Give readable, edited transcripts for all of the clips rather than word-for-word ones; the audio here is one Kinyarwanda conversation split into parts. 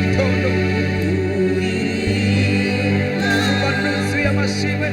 gitondo banuzuye amashimwe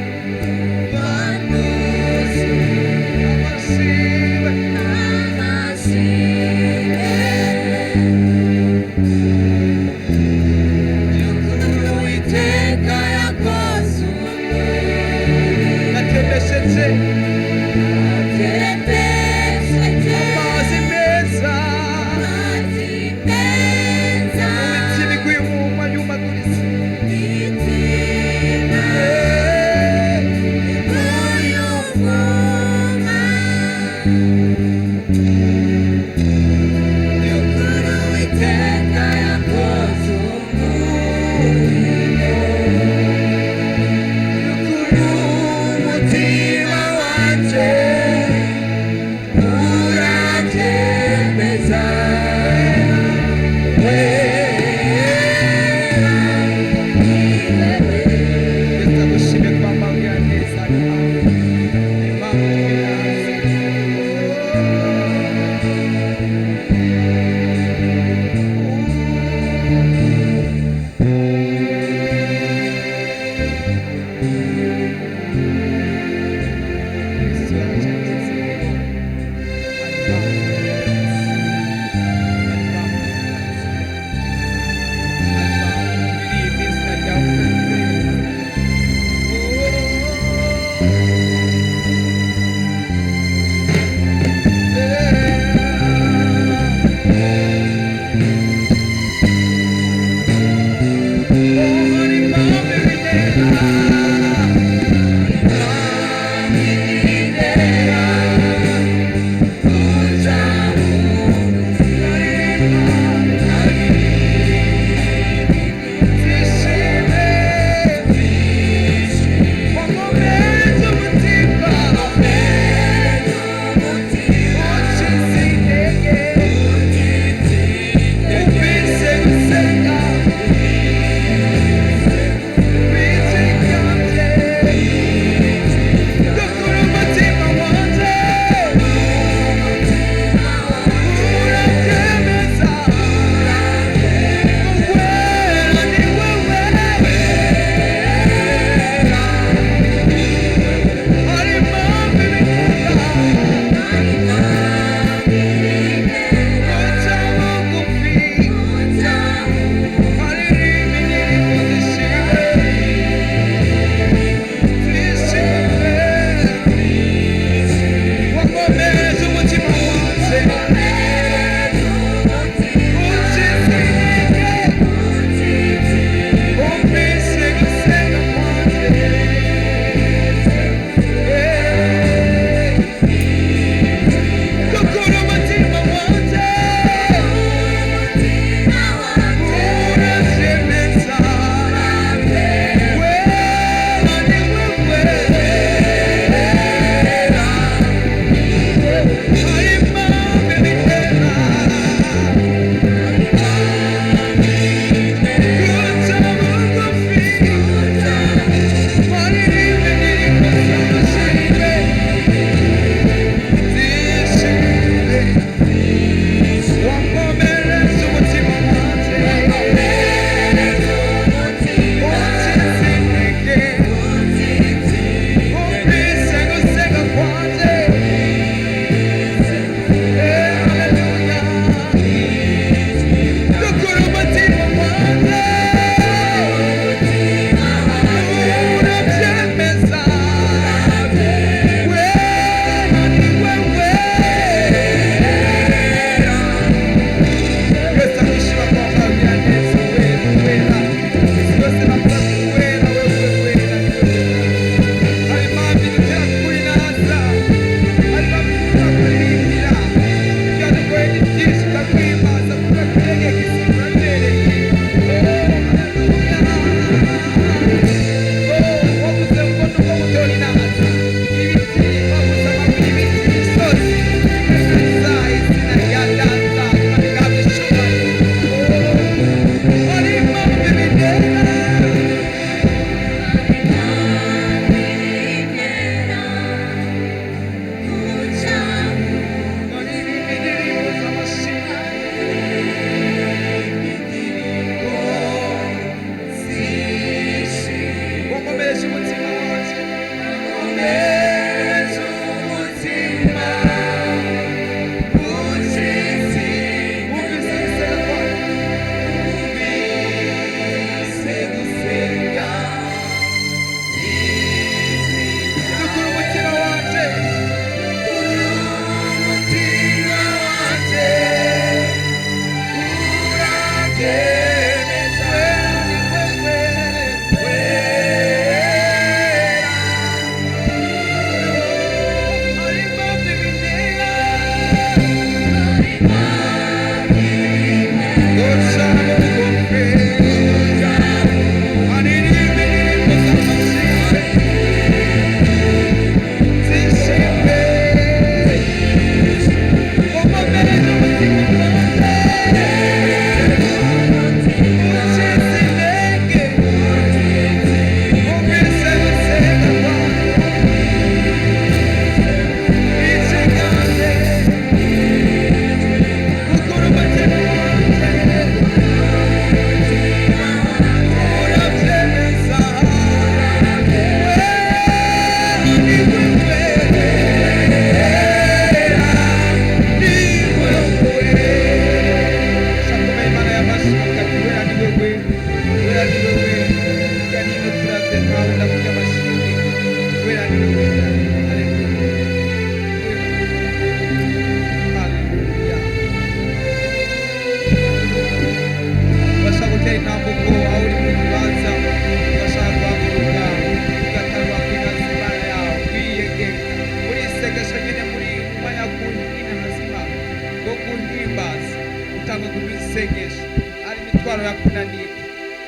kumva isengesho, ari imitwaro yakunaniye,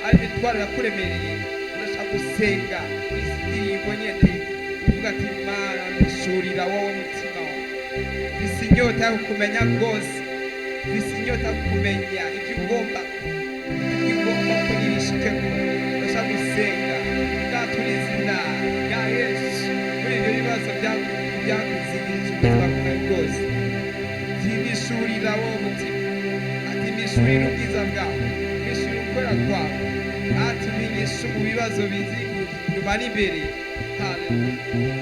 ari imitwaro yakuremereye, urashaka gusenga muri izi ndirimbo nyene uvuga ati Mana mpishurira wowe mutima wawe, mfise inyota yo kukumenya rwose, mfise inyota yo kukumenya ibyo ugomba ko nibishikeko. Urashaka gusenga bwatura izina rya Yesu muri ibyo bibazo byakuzigije ubuzima bwawe bwose. Mpishurira wowe mutima, ati mpishurira ubwiza bwawe, mpishurira ukwera kwawe, ati umenyeshe mu bibazo biziguye nyuma n'imbere. Haleluya.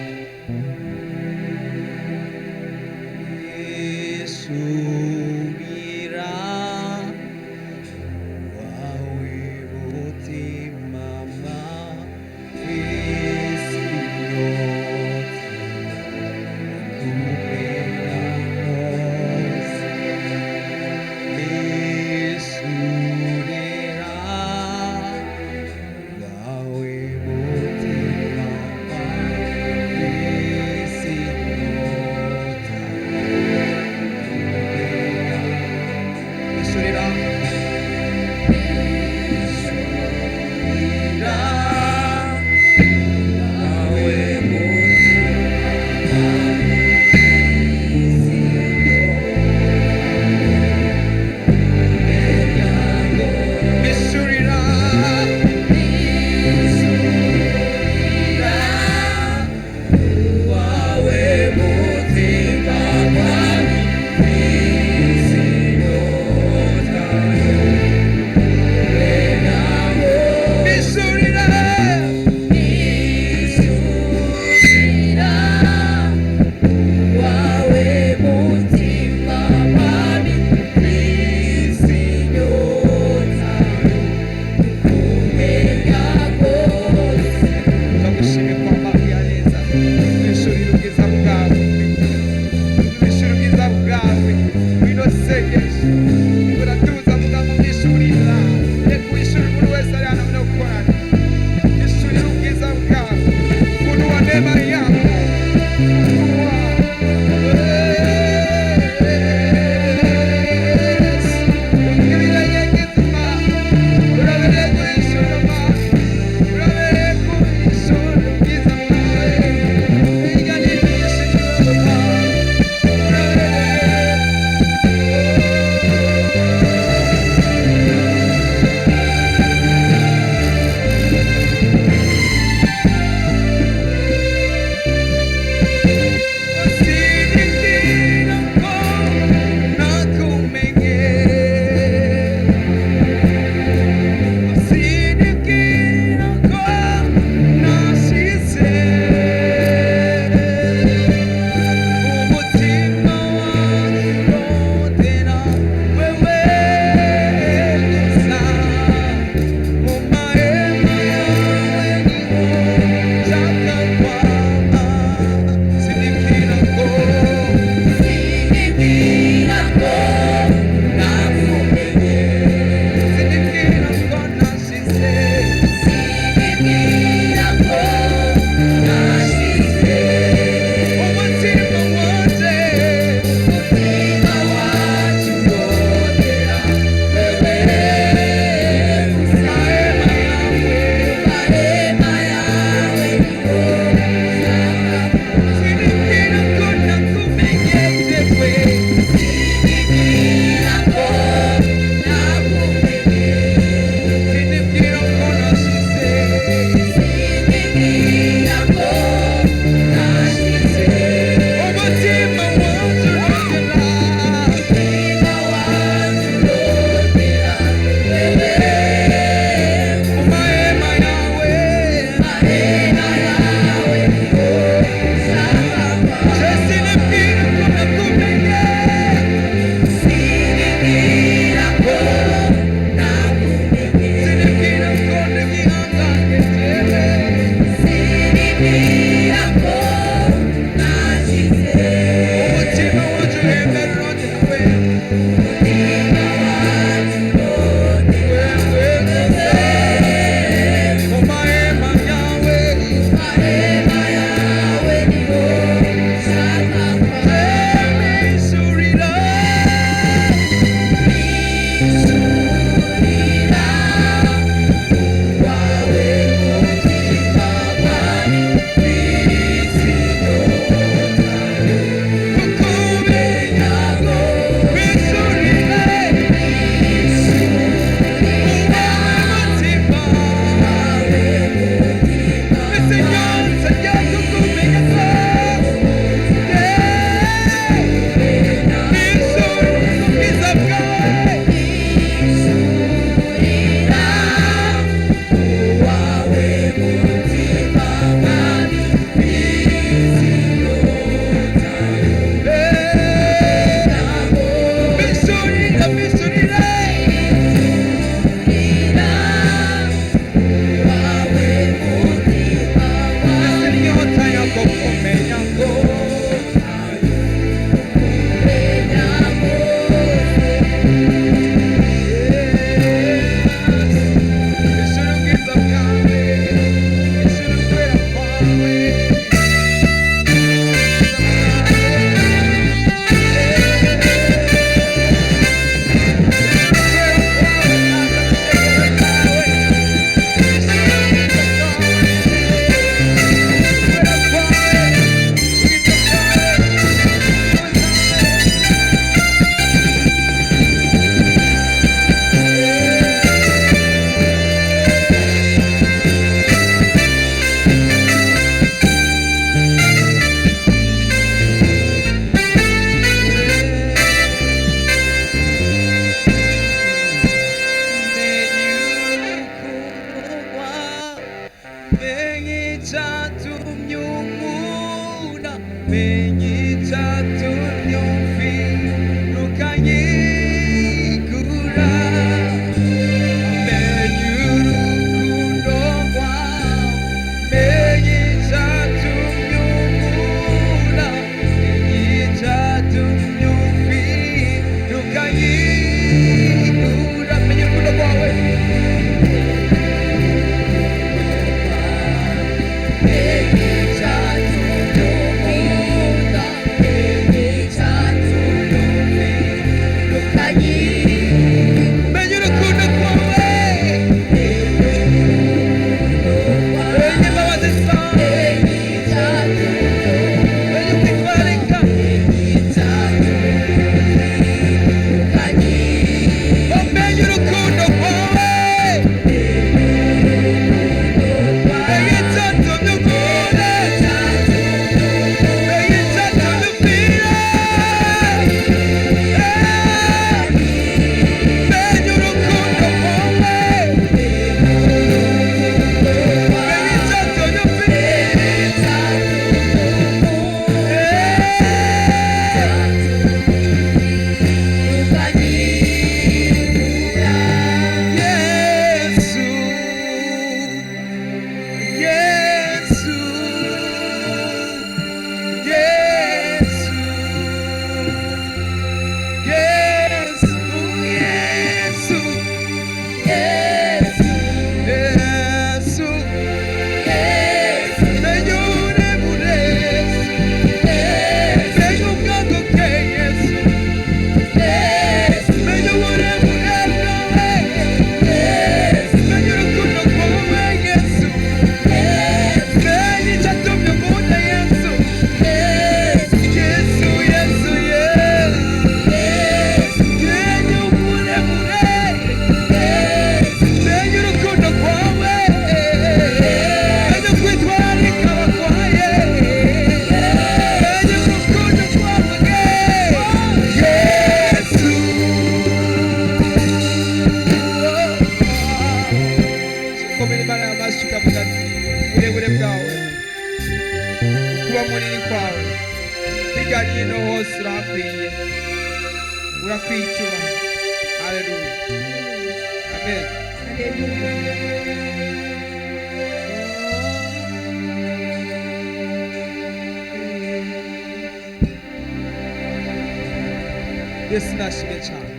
Yesu nashimye cyane.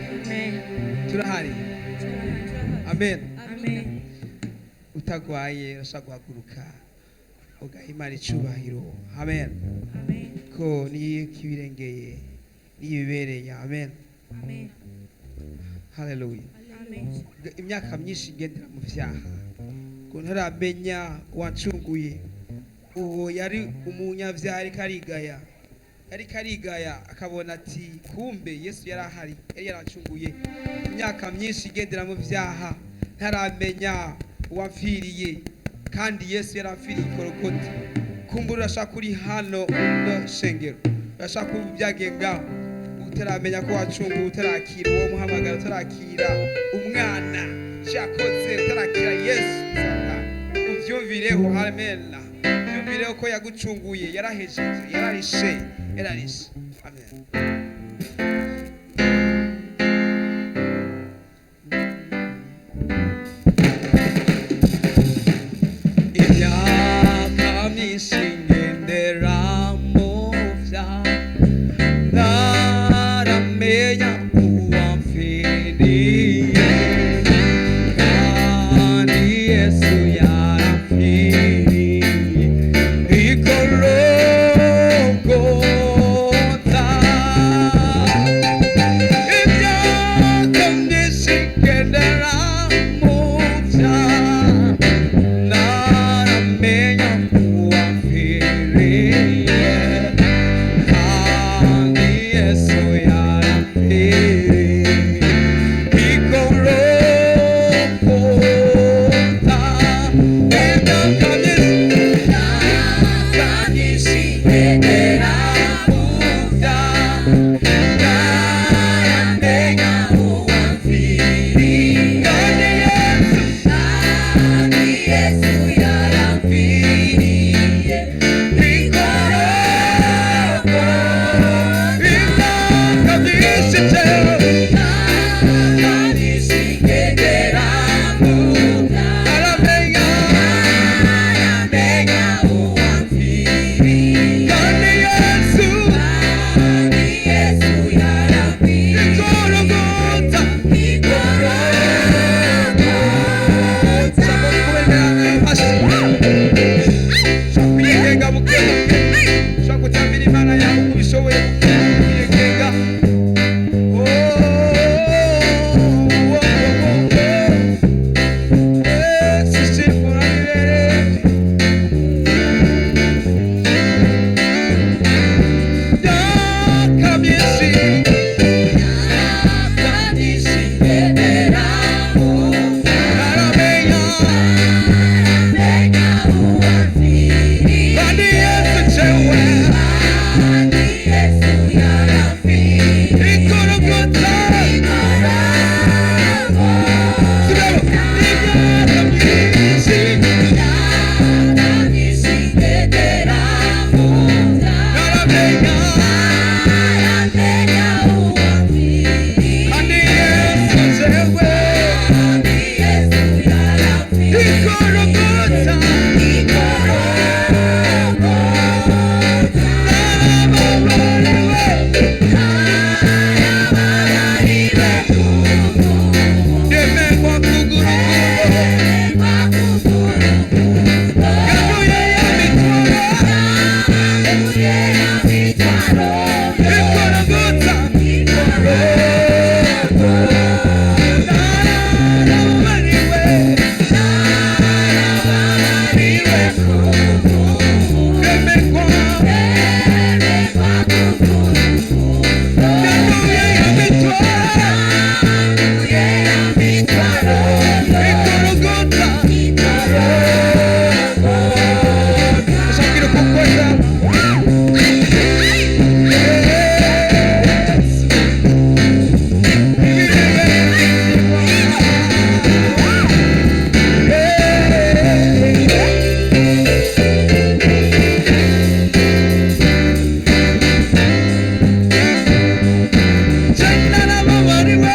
Turahari. Amen. Utagwaye urashaka guhaguruka ugaha Imana icyubahiro. Amen. Ko niyo kibirengeye niyo bibereye. Amen. haleluya. Imyaka myinshi ngendera mu vyaha ngo ntaramenya wancunguye. Uwo yari umunyavyaha ariko arigaya akabona ati kumbe Yesu yari ahari, yari yarancunguye. Imyaka myinshi ngendera mu vyaha ntaramenya uwamfiriye, kandi Yesu yaramfiriye Golgotha. Kumbura urashaka uri hano no shengero, urashaka kubyagenga utaramenya ko wacunguye, utarakira uwo muhamagara, utarakira umwana cyakoze, utarakira Yesu. Uvyumvireho, amen. Uvyumvireho ko yagucunguye, yarahejeje, yararishe. Amen. Imyaka myinshi ngendera mu vyaha ntaramenya uwamfiriye, kandi Yesu yaramfiriye i Golgotha. Imyaka myinshi ngendera mu vyaha ntaramenya uwamfiriye, kandi Yesu yaramfiriye i Golgotha. Imyaka myinshi ngendera mu vyaha ntaramenya uwamfiriye, kandi Yesu yaramfiriye i Golgotha. Imyaka myinshi ngendera mu vyaha ntaramenya uwamfiriye, kandi Yesu yaramfiriye i Golgotha. Kwigenga bukebuke, ushaka gutambira Imana yawe uko ubishoboye, kwigenga. Imyaka myinshi ngendera mu vyaha ntaramenya, kandi Yesu jewe i Golgotha. Imyaka myinshi ntaramenya, kandi Yesu jewe i Golgotha. Yemekwa kugurukundo, yaguye yamitwaro i Golgotha. Narababariwe, yemekwa yaguye yamitwaro i Golgotha. Ushakira kukwenda narababariwe,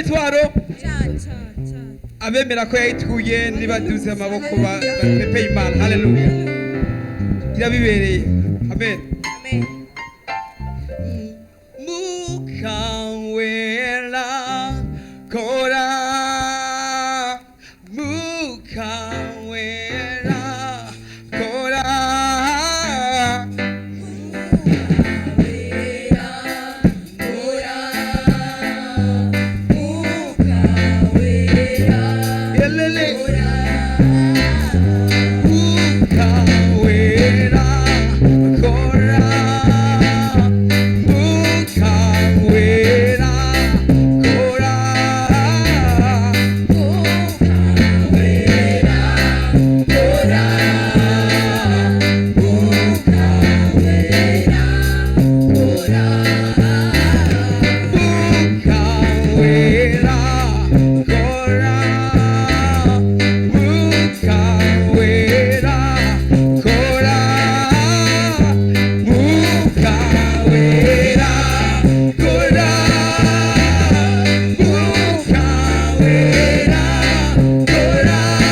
mitwaro abemera ko yayituye nibaduze amaboko bapepeye Imana. Haleluya, irabibereye. Amen. Mukawera kora, mukawera kora, elele mukawera kora, mukawera kora, mukawera kora, mukawera kora, mukawera kora, mukawera kora.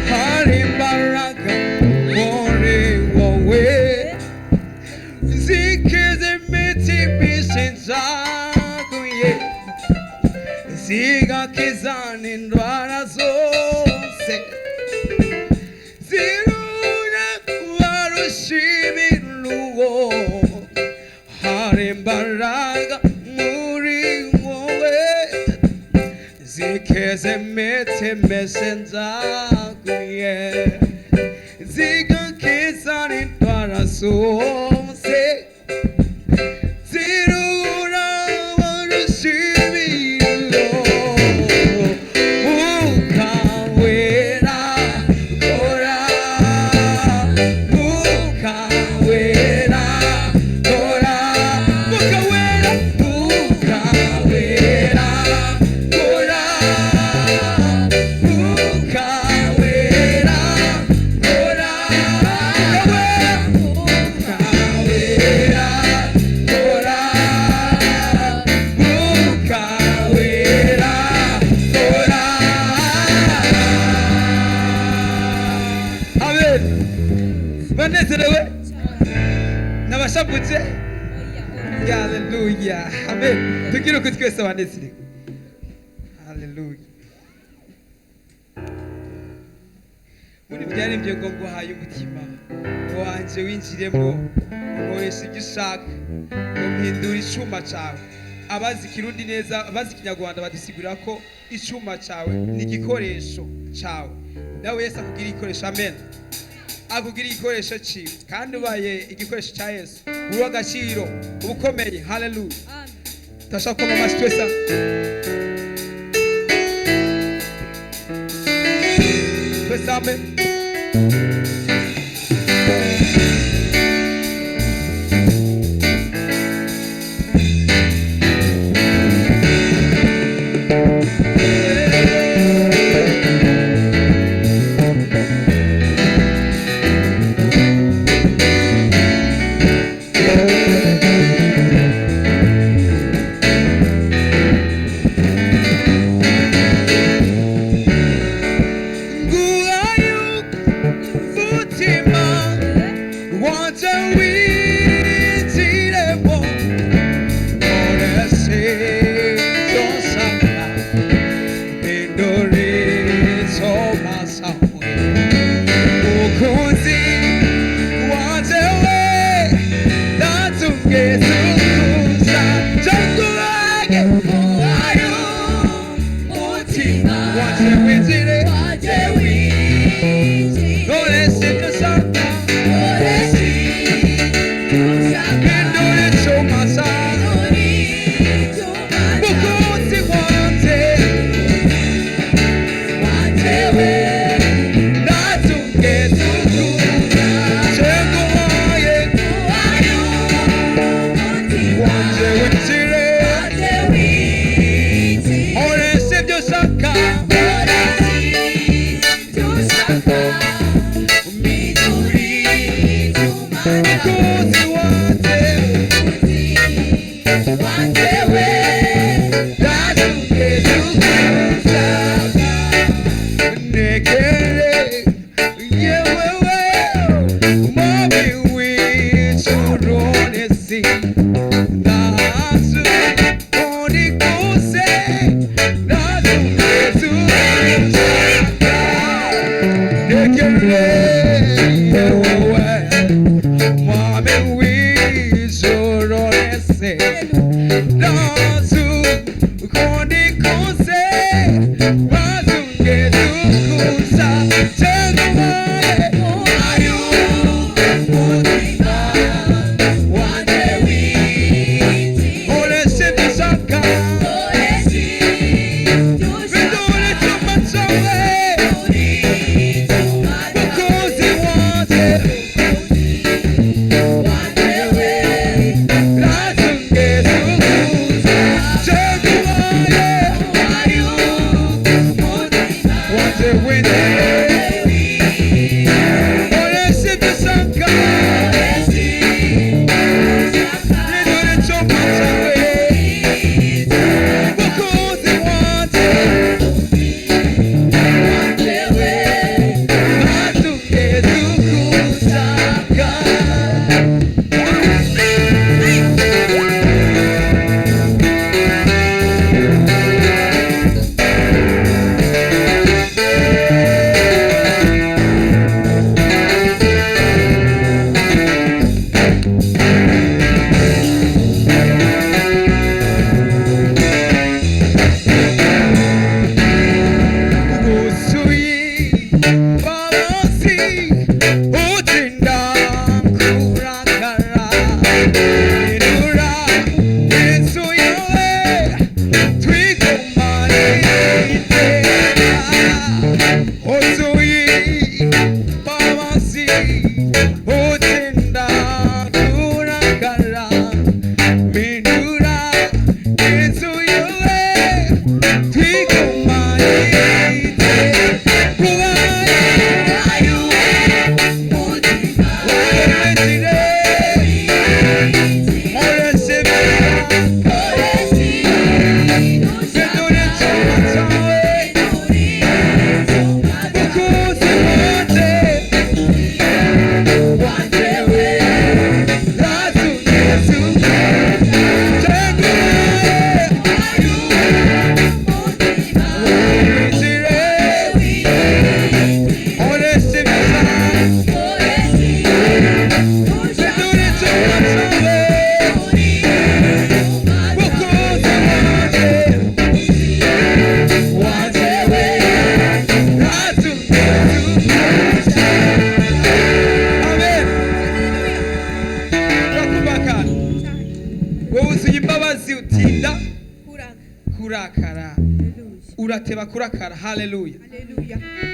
Hari imbaraga muri wowe zikiza imitima ishenjaguye, zigakiza n'indwara zose, zirura kubarusha ibiruho. Hari imbaraga muri wowe zikiza imitima ishenjaguye, zigakiza n'indwara zose, zirura kubarusha ibiruho. Mukawera kora, mukawera kora, mukawera, mukawera kora, mukawera kora, mukawera kora, mukawera kora. Amen. Banezerewe n'abashabutse. Haleluya. Amen. Tugire uko twese banezerewe. Haleluya. Muri byarembye ngo nguhaye umutima wanje winjiremo, nkoresha ibyo ushaka, ngo mpindura icuma cawe. Abazi Kirundi neza, abazi Kinyarwanda badusigurira ko icuma cawe ni igikoresho cawe. Nawe Yesu akugira igikoresho. Amen. Akugira igikoresho ciwe, kandi ubaye igikoresho ca Yesu uri agaciro ubukomeye. Haleluya. Tashaka ko mama twese. Twese amen. Nguhaye utinda kurakara minura Yesu yawe twigumane iteka ozuyi babasi utinda kurakara minura Yesu yawe twigumane kurakara urateba kurakara haleluya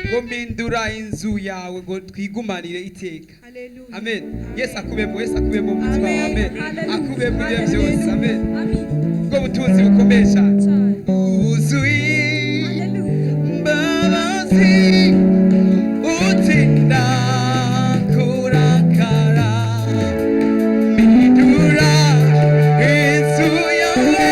ngo mpindura inzu yawe ngo twigumanire iteka amen Yesu akubemo umutima wawe amen akubemo ibyo byose amen ubwo butunzi bukomeye cyane uzuye imbabazi utinda kurakara mpindura inzu yawe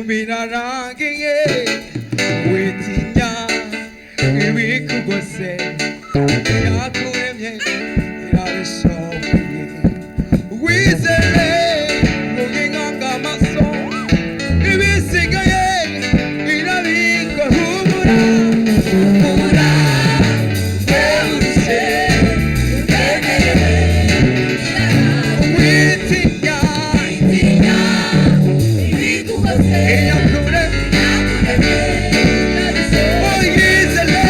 birarangiye witinya ibikugose yakuremye irabishoboye wizere muginganga amaso ibisigaye irabiko humura werushe witinya yakuremye oh yizere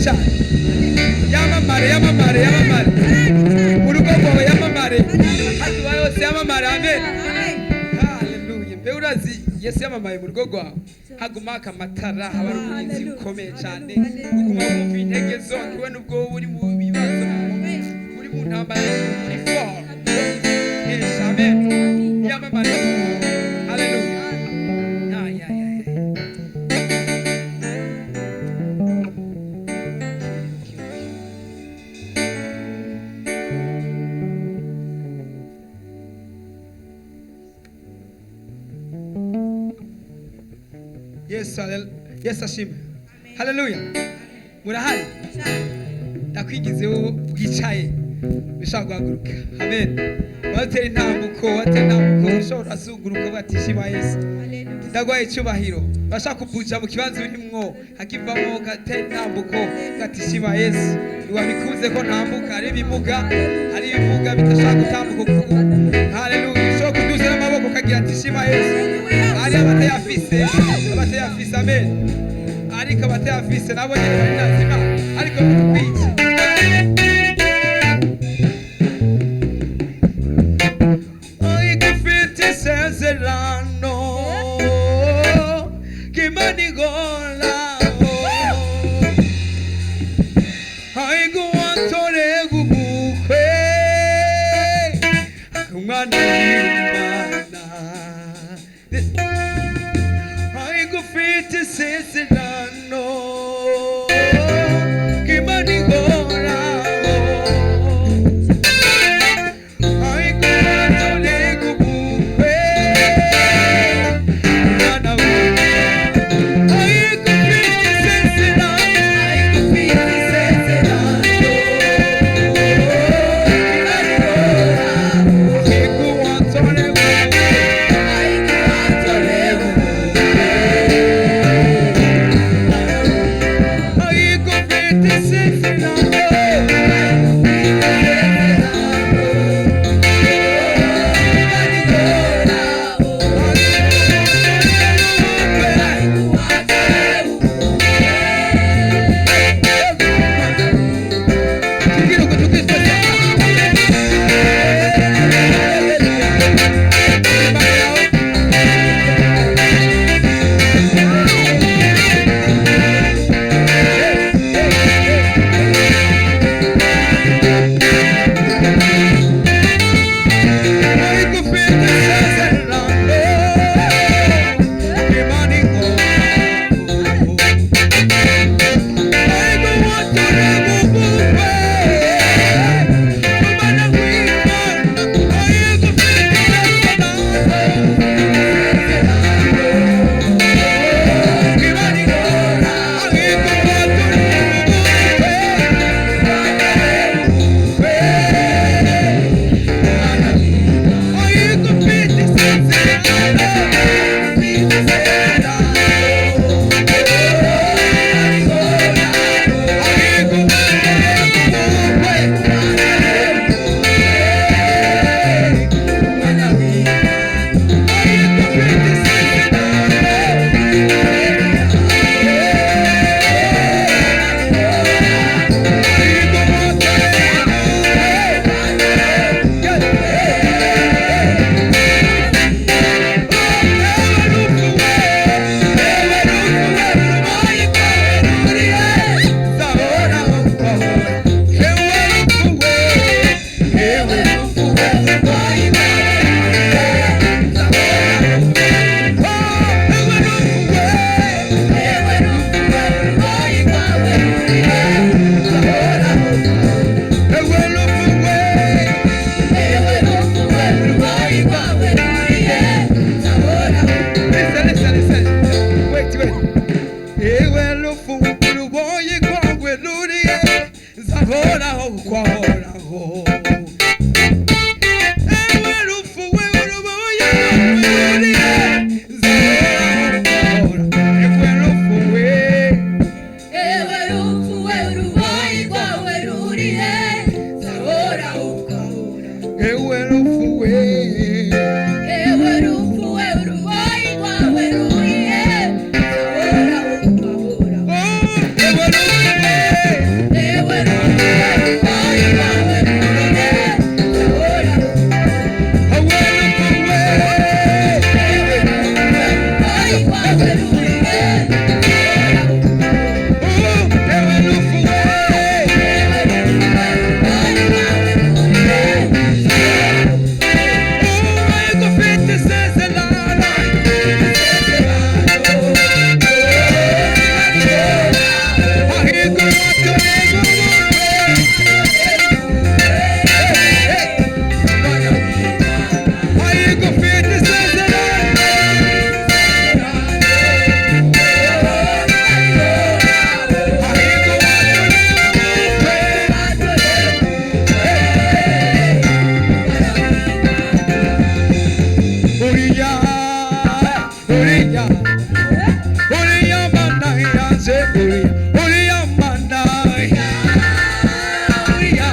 cyane yamamare yamamare yamamare urugo rwawe yamamare hatuba yose yamamare amen haleluya mbe urazi Yesu yamamaye mu rugo rwawe hagumaka amatara haba ari umurinzi ukomeye cyane uguma wumva intege zonke we nubwo uri mu bibazo uri mu ntambara uri for yes amen yamamare haleluya Yes ashimwe haleluya murahari ndakwigizeho bwicaye bishaka guhaguruka amen watera intambuko ushobora asuguruka batishima Yesu ndagwaye icyubahiro bashaka kubuja mu kibanza urimwo hakivamo gatera intambuko gatishima Yesu wabikuze ko ntambuka ari ibimuga bitashaka gutambuka haleluya ushobora kuduza n'amaboko kagira tishima Yesu ari abatayafise amen ariko abatayafise nabo nyine bari nazima ariko kwica igufite isezerano kimani gola aiguwatore gumukwe kumwana w'Imana igufite isezerano kimani gola uriya mana uriya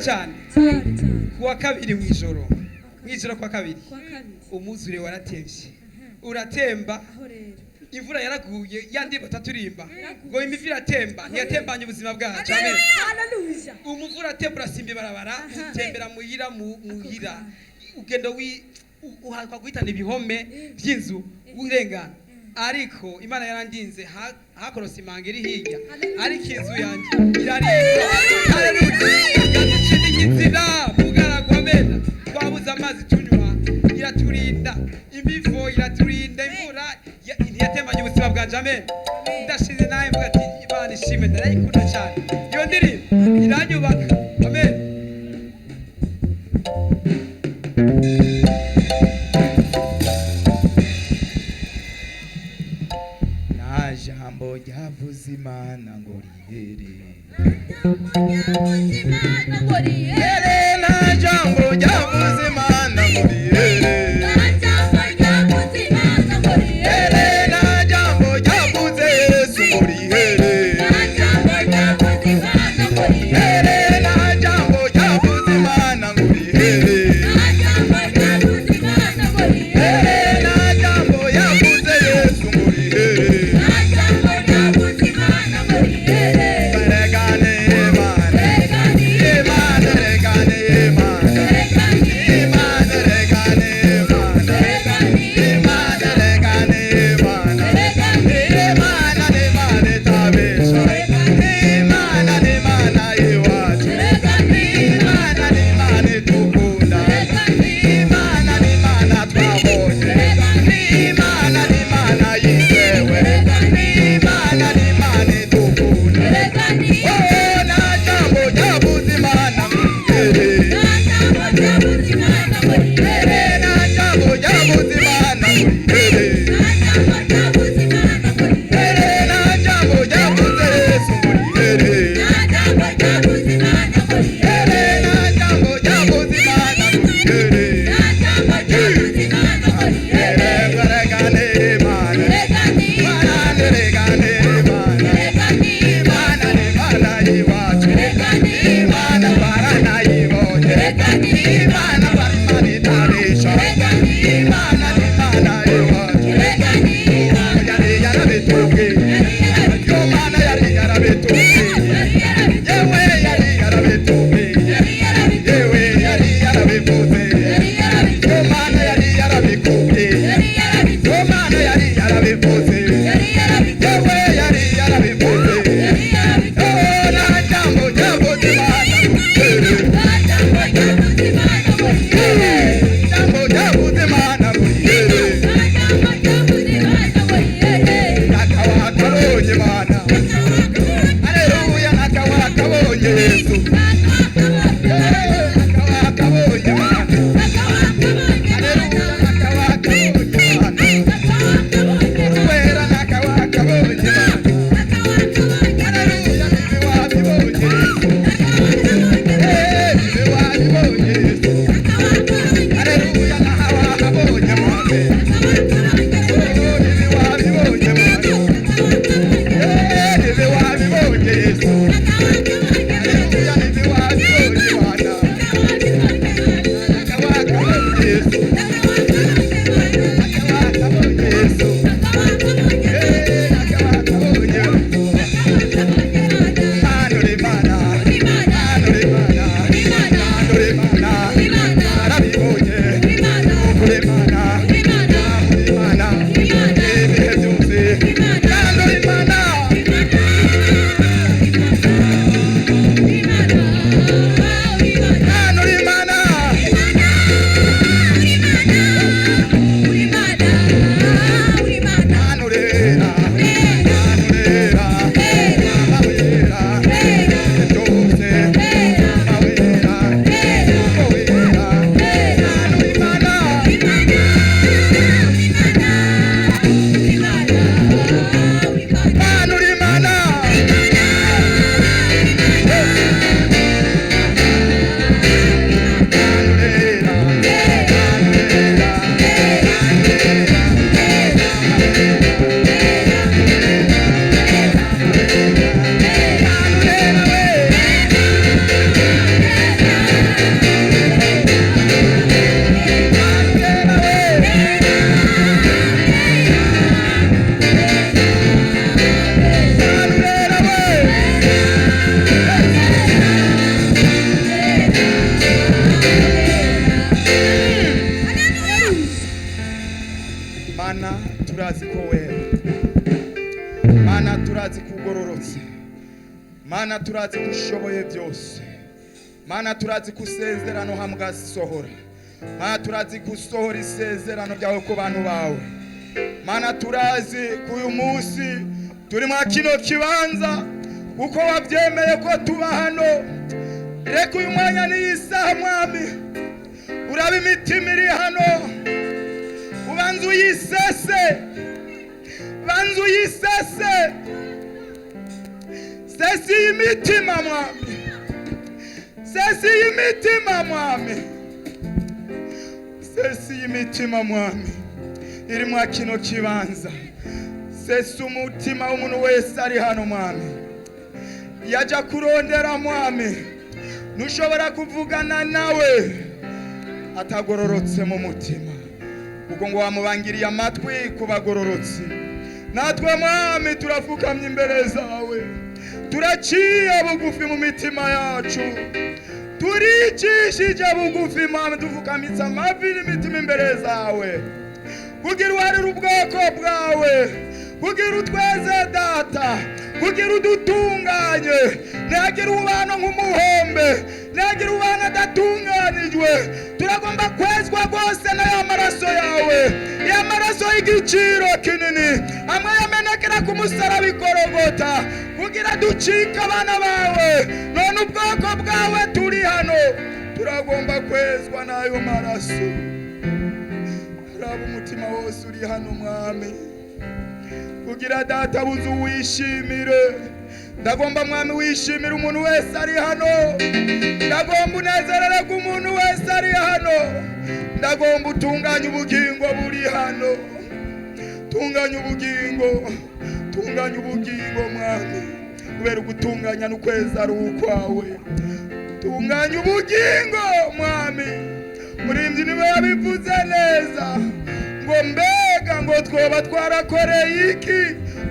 cyane cyane kuwa kabiri mw'ijoro kwa kabiri kwa kabiri umuzure waratevye uratemba aho rero imvura yaraguye yandi bataturimba ngo imivu iratemba ntiyatembanye ubuzima bwacu amen haleluya umuvura atemba urasimba barabara utembera muhira ugenda uhakwa guhitana ibihome by'inzu urengana ariko imana yarandinze hakorose imanga iri hirya ariko inzu yanjye irarinda haleluya gaducira inzira mugaragwa mena twabuze amazi tunywa iraturinda imivo iraturinda imvura ntiyatembanye ubuzima bwanje amen ndashize nawe mvuga ati imana ishime ndarayikunda cyane iyo ndirimbo iranyubaka amen na jambo ryavuze imana ngo rihere na jambo ryavuze imana ngo rihere Imana Mana turazi kugororotse, Mana turazi kushoboye byose, Mana turazi kusezerano hamwe gasohora, Mana turazi gusohora isezerano ryawe ku bantu bawe. Mana turazi kuyu munsi turi mwa kino kibanza uko wabyemeye ko tuba hano. Reka uyu mwanya n'isaha mwami uraba imitima iri hano, ubanza uyisese, banza uyisese, sesi imitima mwami, sesi imitima mwami, sesi imitima mwami iri mwa kino kibanza. Sesi umutima w'umuntu wese ari hano mwami, yaja kurondera mwami, nushobora kuvugana nawe atagororotse mu mutima, kuko ngo wamubangiriye amatwi kubagororotse. Natwe mwami turafukamye imbere zawe, turaciye bugufi mu mitima yacu, turicishije bugufi mwami, tufukamitse amavi n'imitima imbere zawe, kugira uharire ubwoko bwawe, kugira utweze data, kugira udutunganye, ntihagire ubana nk'umuhombe, ntihagire ubana adatunganijwe. Turagomba kwezwa rwose n'aya maraso yawe, ya maraso y'igiciro kinini, amwe yamenekera ku musaraba i Golgotha, kugira ducike abana bawe. None ubwoko bwawe turi hano, turagomba kwezwa n'ayo maraso. Raba umutima wose uri hano mwami, kugira data buze uwishimire. Ndagomba mwami wishimire umuntu wese ari hano, ndagomba unezerere ku muntu wese ari hano, ndagomba utunganye ubugingo buri hano, tunganya ubugingo, tunganya ubugingo mwami, kubera gutunganya n'ukwezi ari ukwawe. Tunganya ubugingo mwami, Murimbyi niwe yabivuze neza ngo mbega ngo twoba twarakoreye iki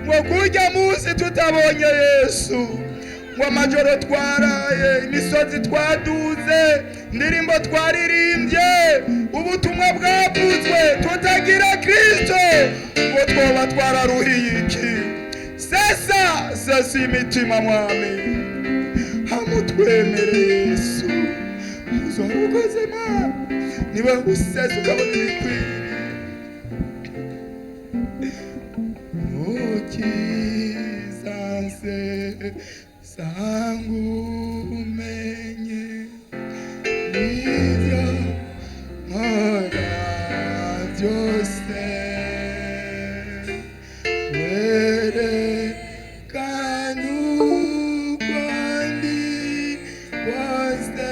ngo kurya munsi tutabonye Yesu, ngo amajoro twaraye, imisozi twaduze, indirimbo twaririmbye, ubutumwa bwavuzwe tutagira Kristo, ngo twoba twararuhiye iki? Sesa imitima mwami, hamutwemere Yesu, uzorukoze mwami, niwe usesa ukabona ibikwiriye. Ukizanse sangu menye nivyo nkora byose, werekana uko ndi kose,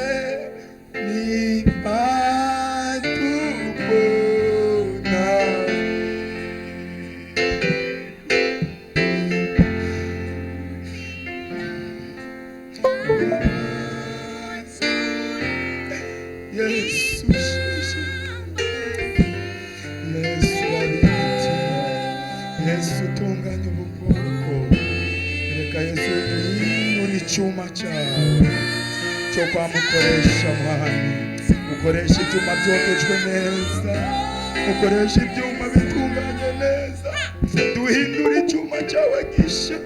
icyuma cyawe cyo kwamukoresha mwami, ukoresha ibyuma byogejwe neza, ukoresha ibyuma bitunganye neza, duhindura icyuma cyawe gisha.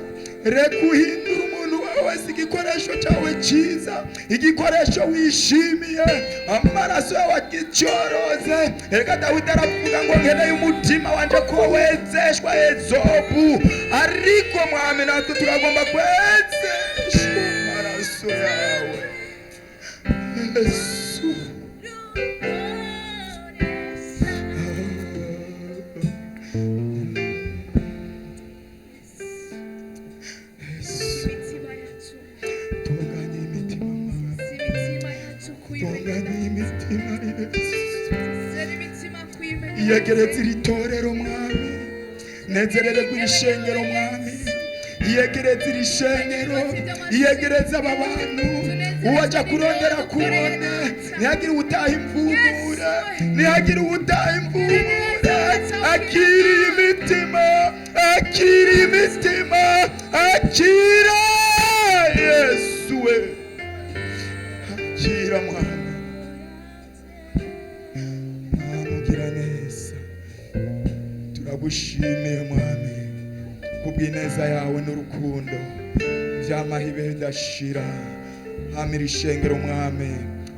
Reka uhindura umuntu wawe si igikoresho cyawe cyiza, igikoresho wishimiye, amaraso yawe agicyoroze. Reka Dawidi aravuga ngo nkeneye umutima wanje ko wezeshwa ezobu, ariko mwami natwe turagomba kwezeshwa amaraso yawe Yesu. Iyegereze iri torero mwami, nezerere kuri shengero mwami, iyegereze iri shengero, iyegereze aba bantu, uwaja kurondera kubone, ntihagire utaha imvubura, ntihagire utaha imvubura. Akira imitima, akira imitima, akira Yesu we, akira mwami. Turagushimiye mwami, kubw'ineza yawe n'urukundo vyamaho ibihe bidashira. Hamira ishengero mwami,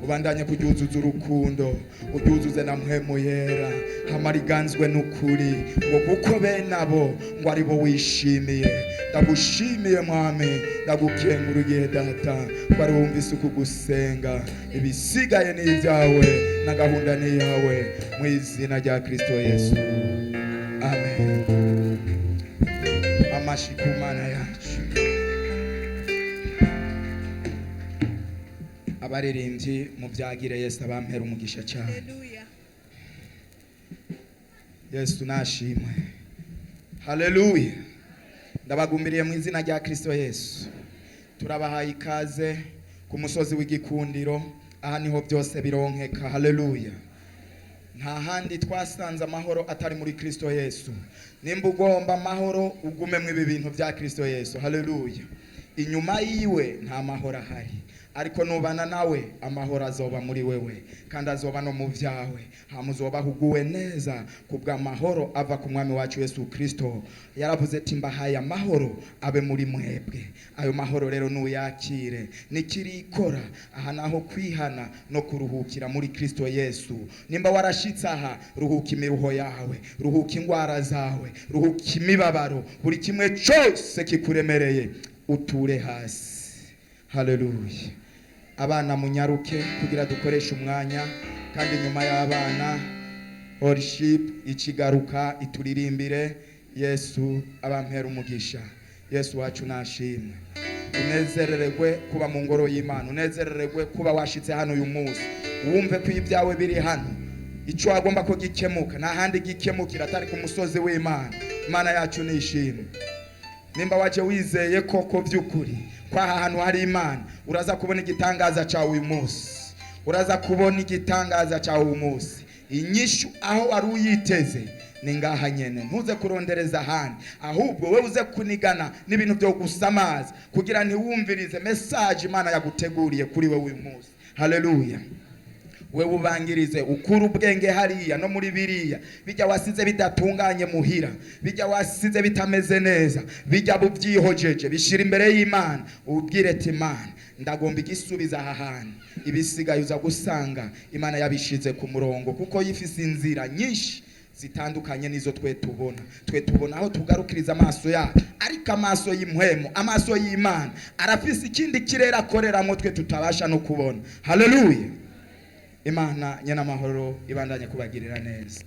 ubandanye kuryuzuza urukundo, uryuzuze na mpwemu yera, hama riganzwe n'ukuri, ngo kuko bene abo ngo ari bo wishimiye. Ndagushimiye mwami, ndagukengururiye data, ko ari wumvise uku gusenga, ibisigaye ni ibyawe na gahunda ni yawe, mu izina rya Kristo Yesu, amen. Amashi ku Mana yacu. Abaririmbyi mu byagire Yesu abampera umugisha cyane. Yesu nashimwe. Haleluya. Ndabagumbiriye mu izina rya Kristo Yesu. Turabahaye ikaze ku musozi w'igikundiro, aha niho byose bironkeka. Haleluya. Nta handi twasanze amahoro atari muri Kristo Yesu. Nimba ugomba amahoro ugume mu ibi bintu bya Kristo Yesu. Haleluya. Inyuma yiwe nta mahoro ahari, ariko nubana nawe amahoro azoba muri wewe kandi azoba no mu byawe. Hamuzoba huguwe neza kubw'amahoro ava ku mwami wacu Yesu Kristo. Yaravuze ati mbahaye amahoro abe muri mwebwe. Ayo mahoro rero nuyakire, nikirikora aha naho kwihana no kuruhukira muri Kristo Yesu. Nimba warashitse aha, ruhuka imiruho yawe, ruhuka ingwara zawe, ruhuka imibabaro, buri kimwe cyose kikuremereye uture hasi. Haleluya. Abana munyaruke kugira dukoresha umwanya, kandi nyuma y'abana worship ikigaruka ituririmbire. Yesu abampera umugisha. Yesu wacu nashimwe. Unezerererwe kuba mu ngoro y'Imana, unezerererwe kuba washitse hano uyu munsi, wumve ko ibyawe biri hano. Icyo agomba ko gikemuka nta handi gikemukira atari ku musozi w'Imana. Imana yacu nishimwe. Nimba waje wizeye koko by'ukuri kwa hantu hari Imana, uraza kubona igitangaza cyawe uyu munsi, uraza kubona igitangaza cyawe uyu munsi. Inyishu aho wari uyiteze ni ngaha nyene, ntuze kurondereza ahandi, ahubwo we uze kunigana n'ibintu byo gusamaza kugira ntiwumvirize message Imana yaguteguriye kuri we uyu munsi. Haleluya. We ubangirize ukura ubwenge hariya no muri biriya bijya wasize bidatunganye muhira, bijya wasize bitameze neza, bijya bubyihojeje, bishira imbere y'Imana. Ubwire ati Imana ndagomba igisubiza aha hantu, ibisigaye uza gusanga Imana yabishize ku murongo, kuko yifise inzira nyinshi zitandukanye nizo twe tubona aho tugarukiriza amaso yacu, ariko amaso y'impwemu, amaso y'Imana arafise ikindi kirere akoreramo twe tutabasha no kubona. Haleluya. Imana nyana mahoro ibandanye kubagirira neza.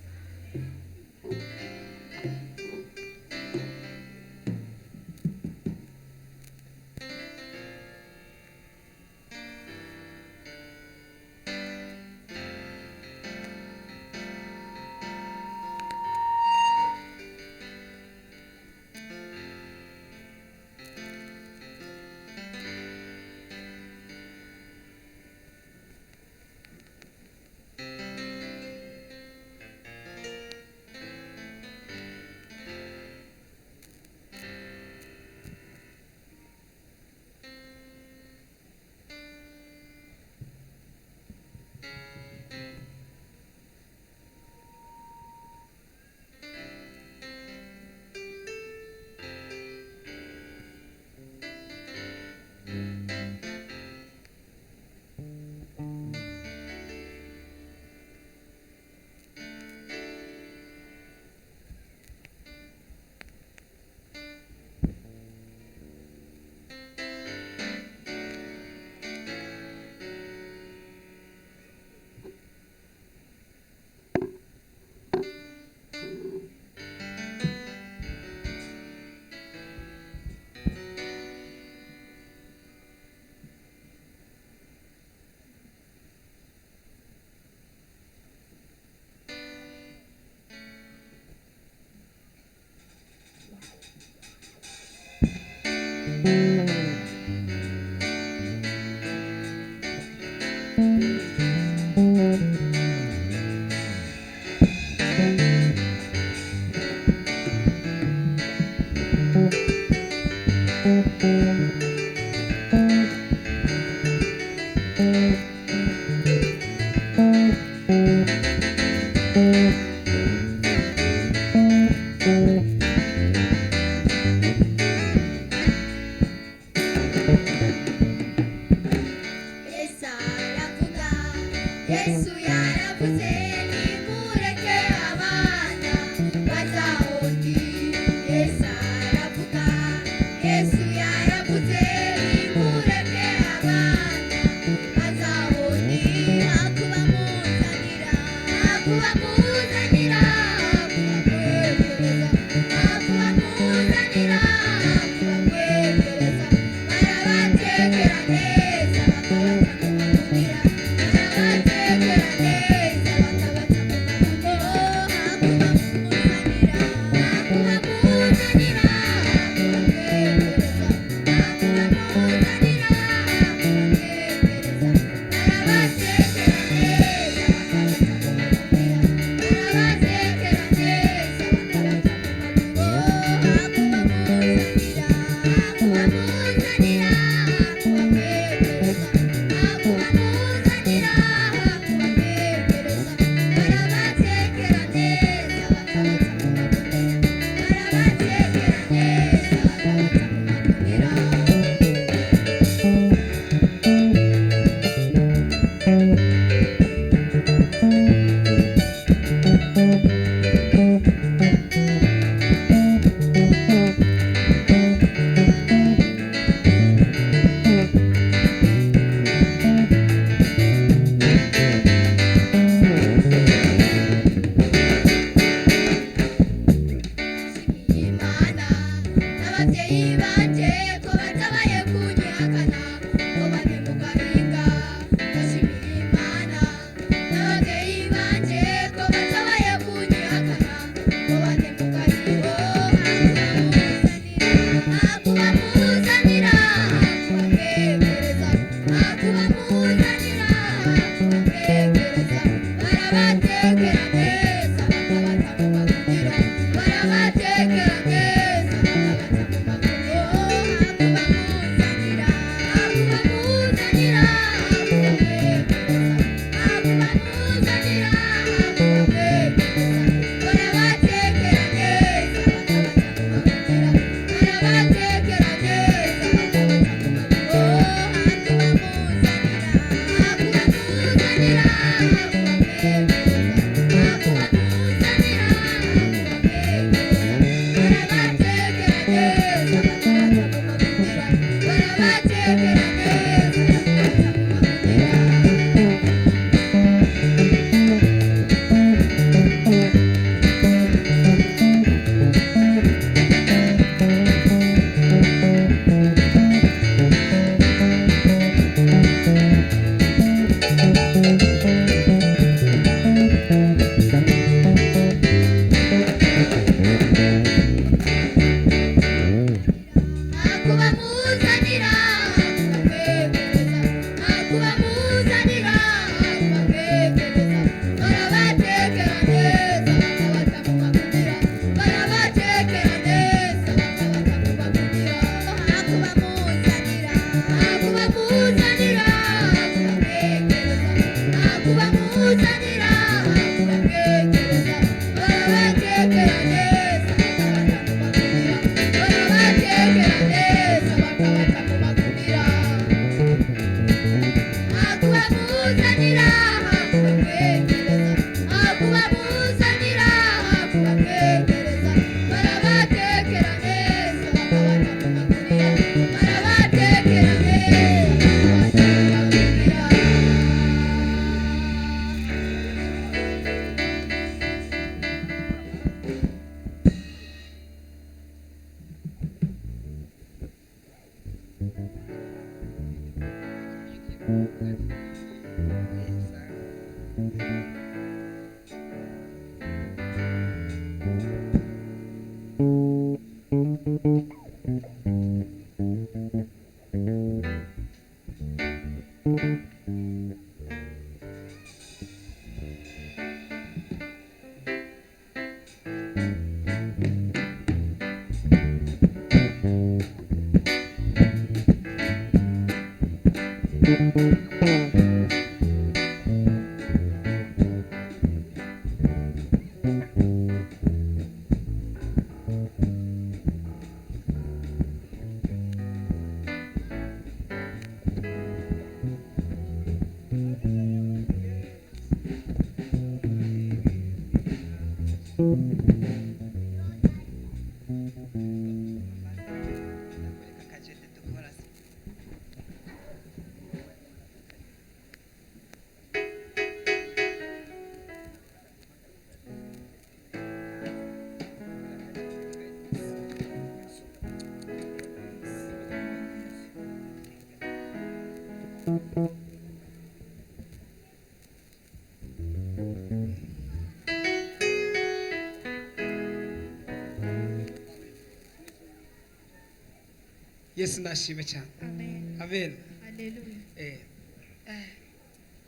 Yesu nashime cyane. Amen. Amen. Hallelujah.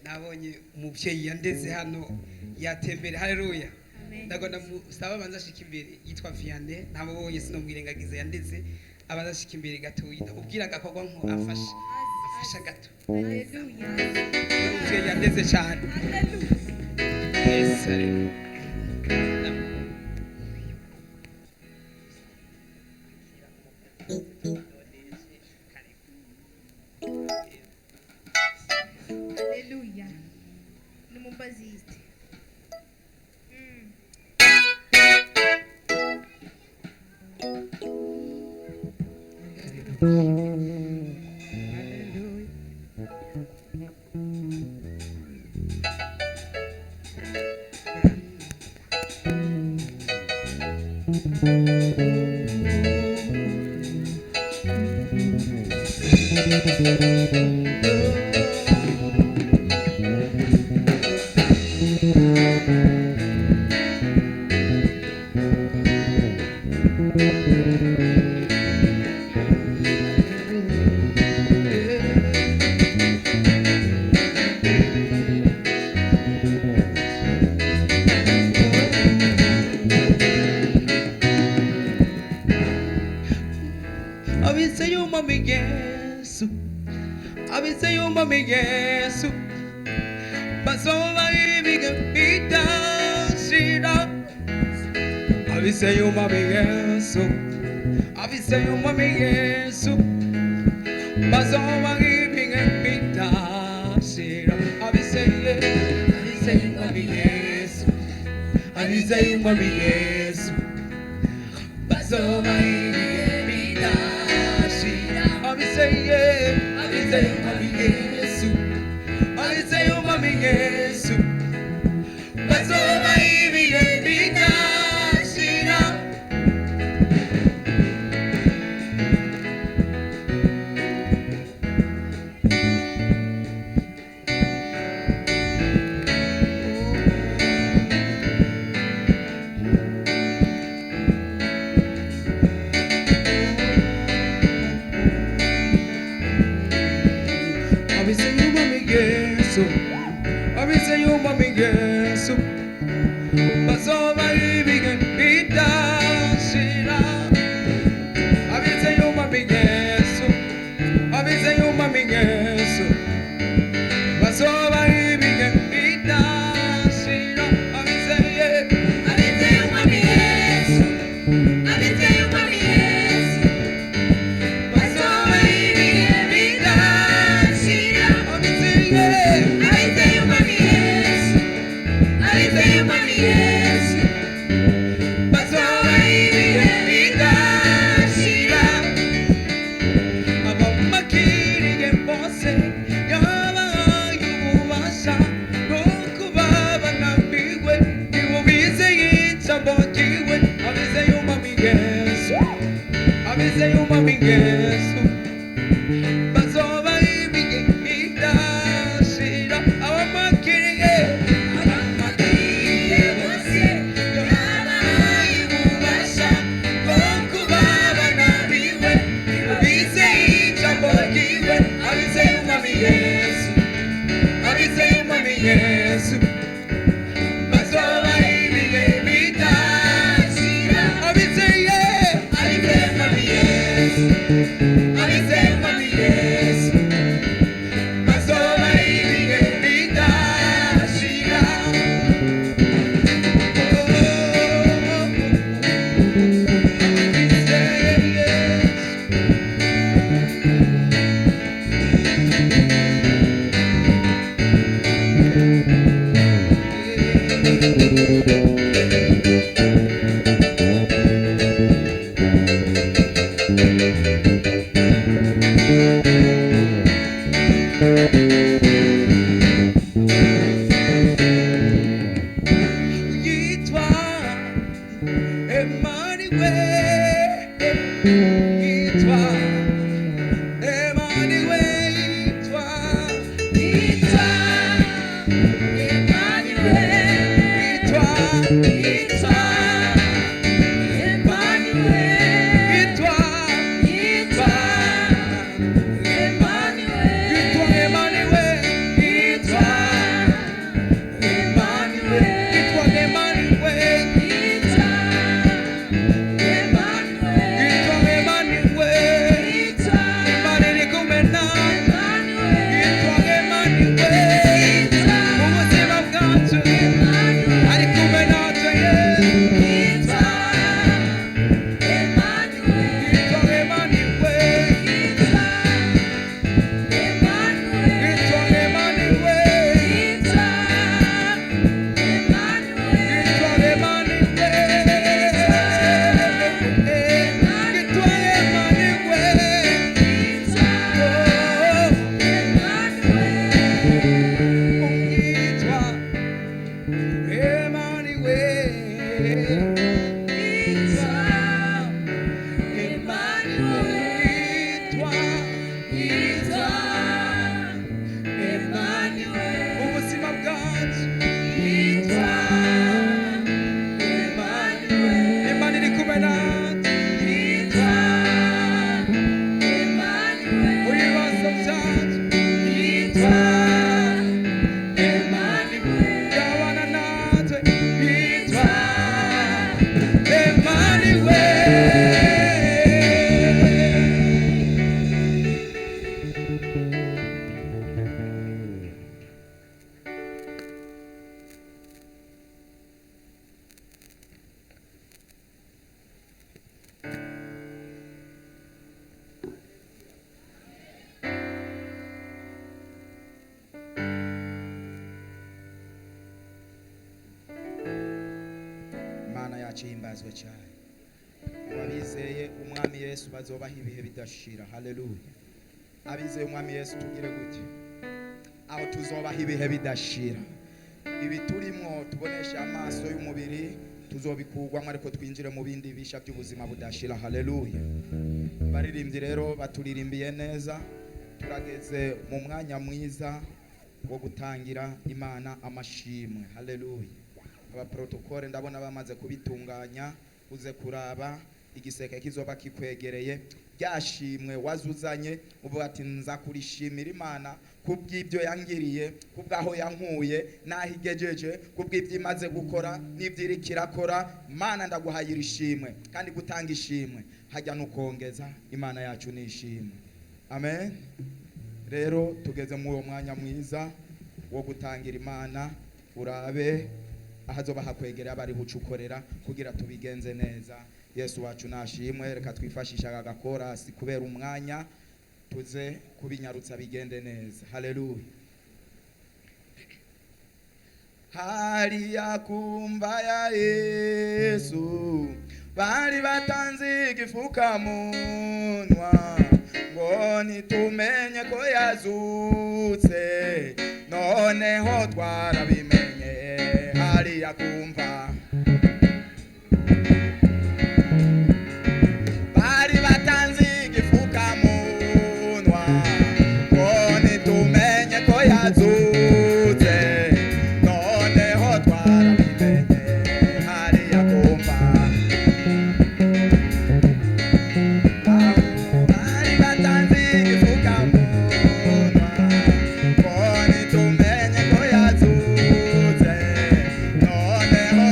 Nabonye umubyeyi yandeze hano yatembere. Haleluya. Amen. Ndagona musaba abanza ashika imbere yitwa Vianney, ntabonye sinomwirengagiza yandeze abanza ashika imbere gato ubwira gakorwa nko afasha gato. Hallelujah. Umubyeyi yandeze cyane. Hallelujah. Yes. Hallelujah. Numumbaziste. Yesu basoma ibiga bitashira abise umwami Yesu abise umwami Yesu basoma ibiga bitashira abise umwami Yesu abise umwami Yesu basoma ibiga bitashira abise umwami Yesu abise umwami Yesu basoma ibiga bitashira abise umwami Yesu basoma ibiga bitashira abise umwami Yesu abise umwami Yesu basoma ibiga bitashira abise umwami Yesu abise umwami Yesu basoma ibiga bitashira abise Yesu basoma ibiga bitashira abamakiriye bose yabaye ububasha bwo kubabana biwe bizeye ijambo ryiwe abise umwami Yesu abise umwami Yesu basoma ibiga bitashira abise umwami Yesu abise umwami Yesu basoma ibiga bitashira yitwa Emmanuel yitwa Emmanuel yitwa yacu yimbazwe cyane. Abizeye umwami Yesu bazobaho ibihe bidashira. Haleluya. Abizeye umwami Yesu tugire gute? Aho tuzobaho ibihe bidashira. Ibi turimo tubonesha amaso y'umubiri tuzobikurwamo, ariko twinjire mu bindi bisha by'ubuzima budashira. Haleluya. Baririmbyi rero baturirimbiye neza, turageze mu mwanya mwiza wo gutangira Imana amashimwe. Haleluya. Aba protokole ndabona bamaze kubitunganya, uze kuraba igiseke kizoba kikwegereye, byashimwe wazuzanye uvuga ati nza kurishimira Imana kubw'ibyo yangiriye, kubwaho yankuye nahigejeje, kubw'ibyo imaze gukora n'ibyiri kirakora. Mana ndaguhaye irishimwe, kandi gutanga ishimwe hajya nukongeza. Imana yacu nishimwe. Amen. Rero tugeze mu uwo mwanya mwiza wo gutangira Imana. Urabe ahazoba hakwegereye abari bucukorera kugira tubigenze neza. Yesu wacu nashimwe. Reka twifashisha agakorasi kubera umwanya, tuze kubinyarutsa bigende neza. Haleluya. Hariya kumva ya Yesu bari batanze igifukamunwa ngo nitumenye ko yazutse, noneho twarabimenye. Hariya kumva bari batanze igifukamunwa ngo nitumenye ko yazutse, noneho twarabimenye. Hariya kumva bari batanze igifukamunwa ngo nitumenye ko yazutse, noneho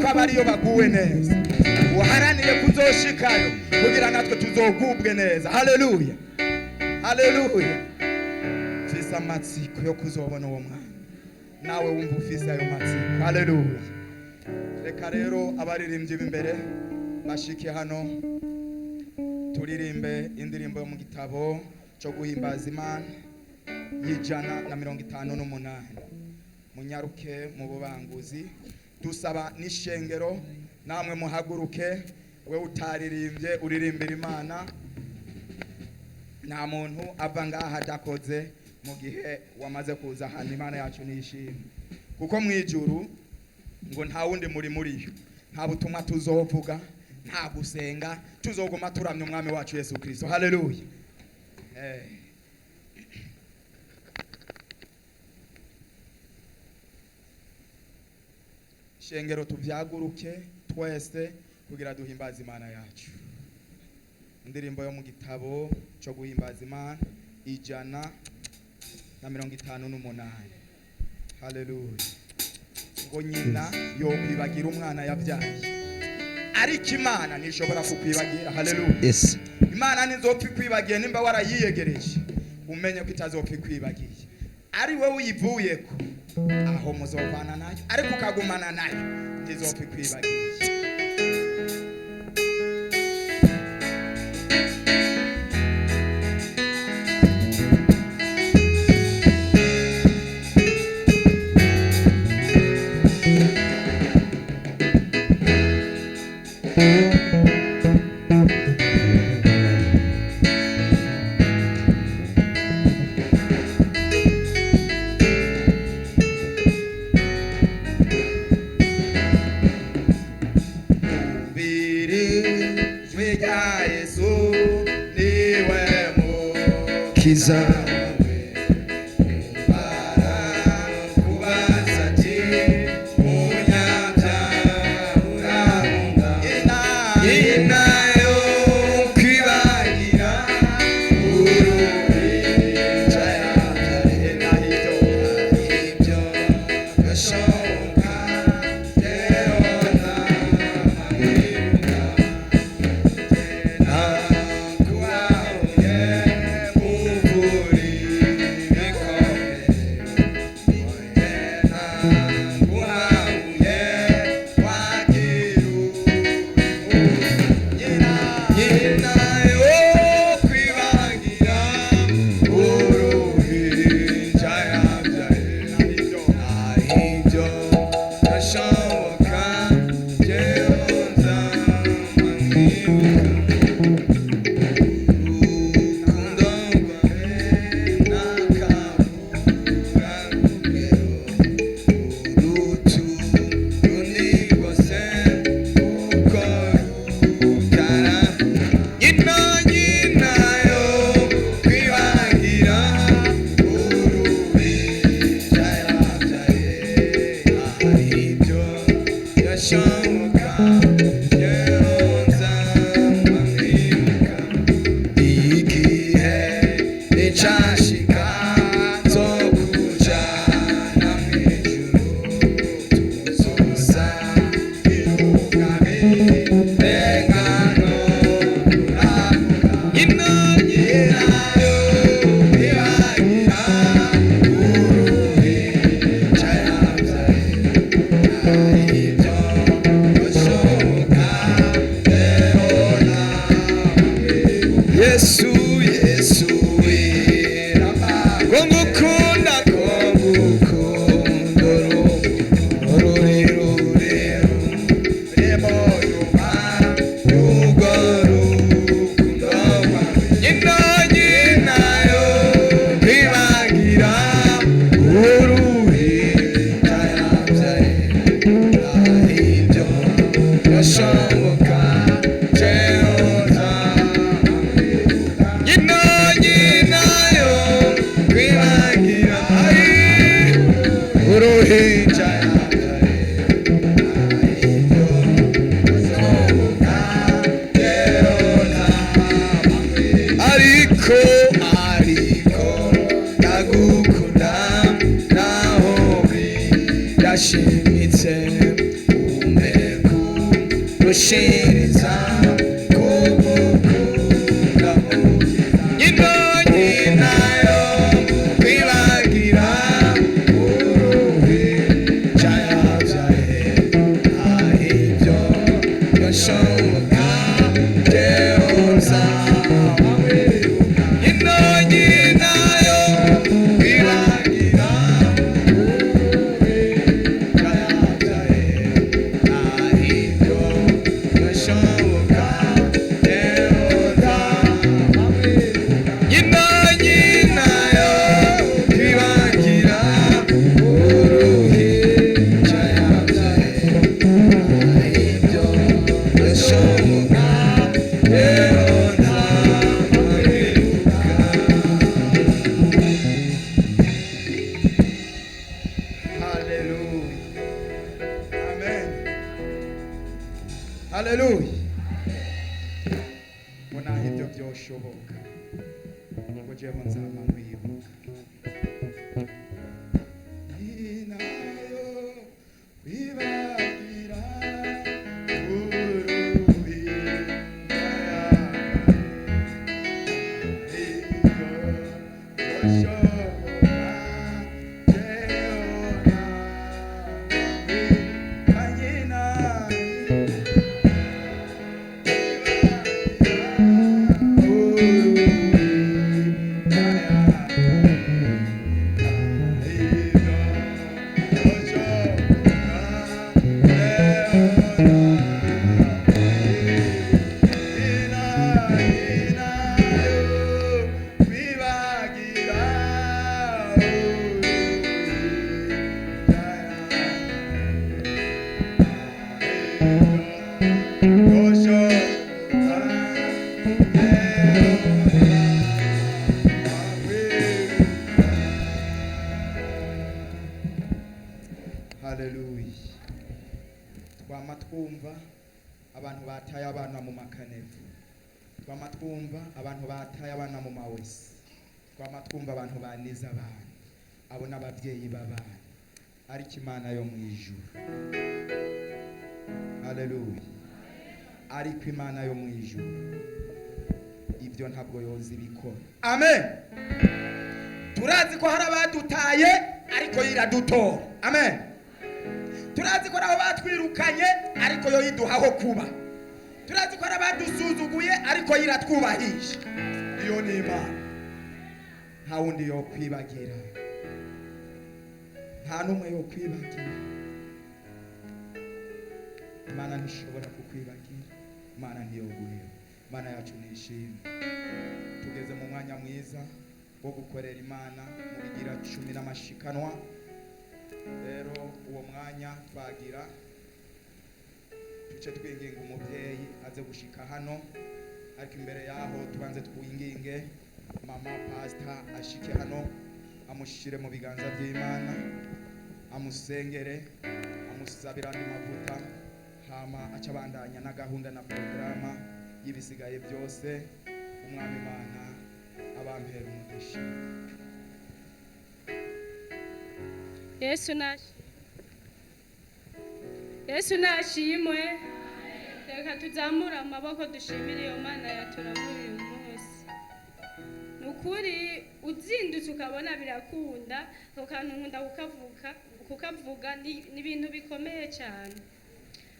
ko aba ariyo baguwe neza. Uharanire kuzoshikayo kugira natwe tuzogubwe neza. Haleluya, haleluya. Fisa amatsiko yo kuzobona uwo mwana, nawe wumva ufise ayo matsiko. Haleluya. Reka rero abaririmbyi b'imbere bashike hano turirimbe indirimbo yo mu gitabo cyo guhimbaza Imana y'158. Munyaruke mu bubanguzi, dusaba n'ishengero namwe muhaguruke. We utaririmbye uririmbira Imana, nta muntu ava ngaha adakoze mu gihe wamaze kuza hano. Imana yacu nishimye, kuko mu ijuru ngo nta wundi muri yo, nta butumwa tuzovuga, nta gusenga, tuzoguma turamya umwami wacu Yesu Kristo. Haleluya. Shengero tuvyaguruke twese kugira duhimbaza Imana yacu. Indirimbo yo mu gitabo cyo guhimbaza Imana 158. Haleluya. Ngo nyina yo kwibagira umwana yabyaye, ariko Imana ntishobora kukwibagira. Haleluya. Yes. Imana ntizopfa kwibagiye nimba warayiyegereje, umenye ko itazopfa kwibagiye. Ari wowe uyivuyeko, aho muzovana nayo, ariko ukagumana nayo ntizopfa kwibagiye. Kiza Shimitse umeme rushiriza kugukunda inonyi nayo kwibagira uruhi cyayabyaye ahibyo yashoboka jehoza inonyi nayo kwibagira uruhi cyayabyaye ahibyo yashoboka jehoza inonyi nayo kwibagira uruhi cyayabyaye ahibyo yashoboka jehoza Hallelujah. Amen. Hallelujah. Mbona ibyo byoshoboka ngo jewe nzama nkwibuka inayo wibagira urubi Hallelujah. Twama twumva abantu bataye abana mu makanevu, twama twumva abantu bataye abana mu mawesi, twama twumva abantu baniza abana, abo n'ababyeyi b'abana, ariko Imana yo mu ijuru. Hallelujah. Ariko Imana yo mu ijuru ibyo ntabwo yoza ibikora. Amen. Turazi ko hari abadutaye ariko yiradutora. Amen. Turazi ko nabo batwirukanye ariko yo yiduhaho kuba. Turazi ko hari abadusuzuguye ariko yiratwubahisha. Iyo ni Imana. Nta wundi yo kwibagira, nta n'umwe yo kwibagira. Imana ntishobora kukwibagira, Imana ntiyo guhera. Imana yacu nishimwe. Tugeze mu mwanya mwiza wo gukorera Imana mu bigira 10 n'amashikanwa. Rero uwo mwanya twagira tuce twinginga umubyeyi aze gushika hano, ariko imbere yaho tubanze twinginge mama pastor ashike hano, amushire mu biganza by'Imana, amusengere, amusabira andi mavuta, hama aca bandanya na gahunda na programa y'ibisigaye byose. Umwami Imana abampera umugisha. Yesu nashimwe. Reka tuzamura amaboko dushimire iyo Mana yaturamura uyu munsi. Nukuri uzindutse ukabona birakunda, ukantu nkunda kukavuga ni ibintu bikomeye cyane.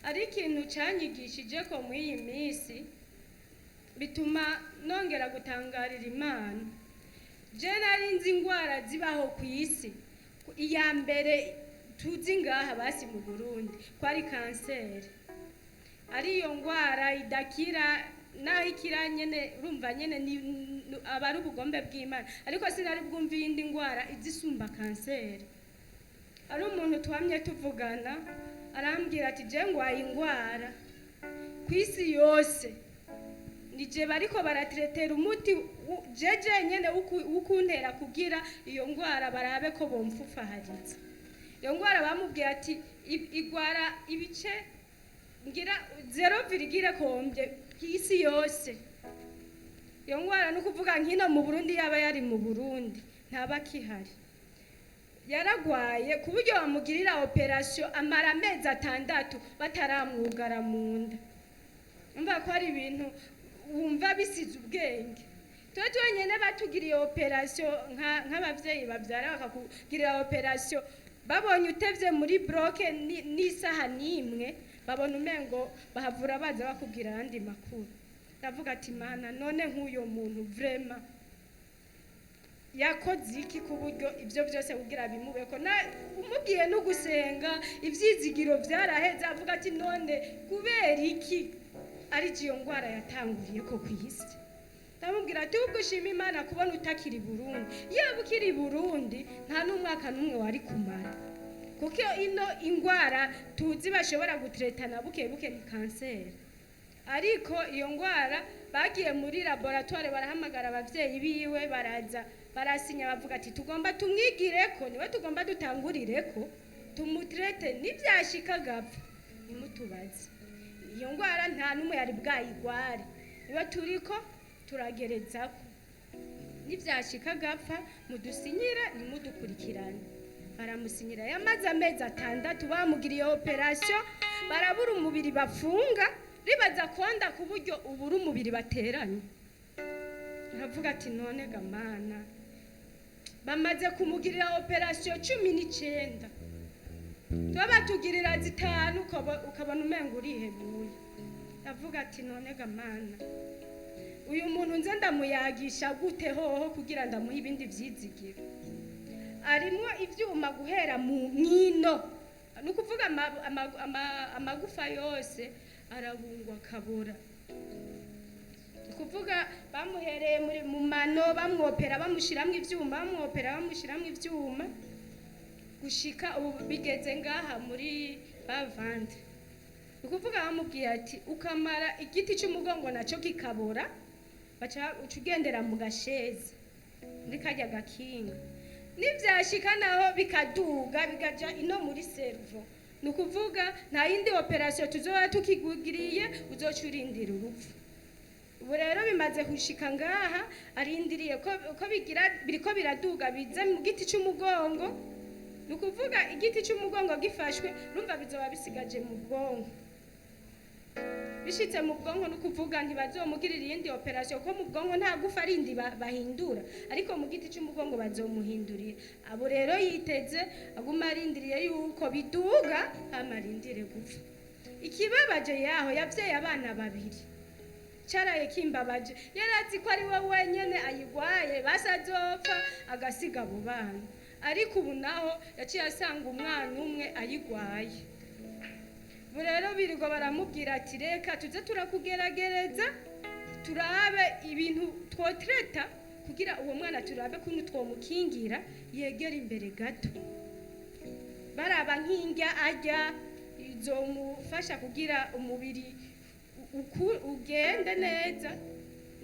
Ari ikintu cyanyigishije ko muri iyi minsi bituma nongera gutangarira Imana. Je nari nzi ingwara zibaho ku isi. Iya mbere tuzi ngaha basi mu Burundi kwari kanseri, ari iyo ngwara idakira, naho ikira nyene urumva nyene ni abari ubugombe bw'Imana, ariko sinari bwumva iyindi ngwara izisumba kanseri. Ari umuntu twamye tuvugana arambwira ati je ngwaye ingwara ku isi yose, nije bariko baratretera umuti jeje nyene ukuntera kugira iyo ngwara barabe ko bomfufaharitsa. Iyo ngwara bamubwira ati igwara ibice ngira 0,kombye isi yose. Iyo ngwara nukuvuga nkino mu Burundi yaba yari mu Burundi ntaba kihari. Yaragwaye kuburyo bamugirira operation amara amezi 6 bataramwugara mu nda. umva ko ari ibintu wumva bisize ubwenge. Tuba twenyine batugiriye operasiyo nk'ababyeyi babyara bakakugirira operasiyo babonye utevye muri bloke n'isaha n'imwe babona umengo bahavura baza bakubwira ayandi makuru. Ndavuga ati mana none nk'uyo muntu vrema yakoze iki ku buryo ibyo byose kugira bimubeko na umubwiye no gusenga ivyizigiro vyaraheze avuga ati none kubera iki ari iyo ngwara yatanguriye ko kwisi. Ndamubwira ati ugushima Imana kubona utakiri Burundi, yaba ukiri Burundi nta n'umwaka n'umwe wari kumara, kuko ino ingwara tuzi bashobora gutretana buke buke ni kanseri. Ariko iyo ngwara bagiye muri laboratoire barahamagara abavyeyi biwe baraza barasinya bavuga ati tugomba tumwigireko niwe tugomba dutangurireko tumutrete nivyashika gapfa nimutubaze. Iyo ngwara nta numwe yari bwayigware niwe turiko turagerezako nivyashika gapfa mudusinyira nimudukurikirane. Baramusinyira yamaze amezi 6 bamugiriye operation barabura umubiri bafunga ribaza konda ku buryo ubura umubiri bateranye. Nkavuga ati none gamana bamaze kumugirira operation 19 tuba batugirira 5 ukabona umengo urihebuye. Ndavuga ati none gamana uyu muntu nze ndamuyagisha gute hoho kugira ndamuha ibindi vyizigiro. Arimwo ivyuma guhera mu mwino nukuvuga amagufa yose arabungwa kabura. Kuvuga bamuhereye muri mu mano bamwopera bamushiramwe ivyuma gushika ubu bigeze ngaha muri bavande. Ukuvuga bamubwiye ati ukamara igiti cy'umugongo naco kikabora baca ucugendera mu gasheze muri kajya gakinga nivyashika naho bikaduga bigaja ino muri servo. Nukuvuga nta yindi operation tuzoba tukigugiriye uzocurindira urupfu. Ubu rero bimaze kushika ngaha arindiriye ko bigira biriko biraduga bize mu giti cy'umugongo. Nukuvuga igiti cy'umugongo gifashwe rumva bizoba bisigaje mu bwonko. Bishitse mu bwonko nukuvuga ntibazomugirira iyindi operation ko mu bwonko nta gufa rindi bahindura ariko mu giti cy'umugongo bazomuhindurira. Abo rero yiteze aguma arindiriye yuko biduga amarindire gupfa. Ikibabaje yaho yavye abana babiri cyaraye kimbabaje yarazi ko ari we wenyene ayigwaye basazopfa agasiga abo bana ariko ubu naho yaciye asanga umwana umwe ayigwaye. Burero birigo baramubwira ati reka tuze turakugeragereza turabe ibintu twotreta kugira uwo mwana turabe kuntu twomukingira yegera imbere gato. Baraba nk'ingya ajya izomufasha kugira umubiri ugende neza.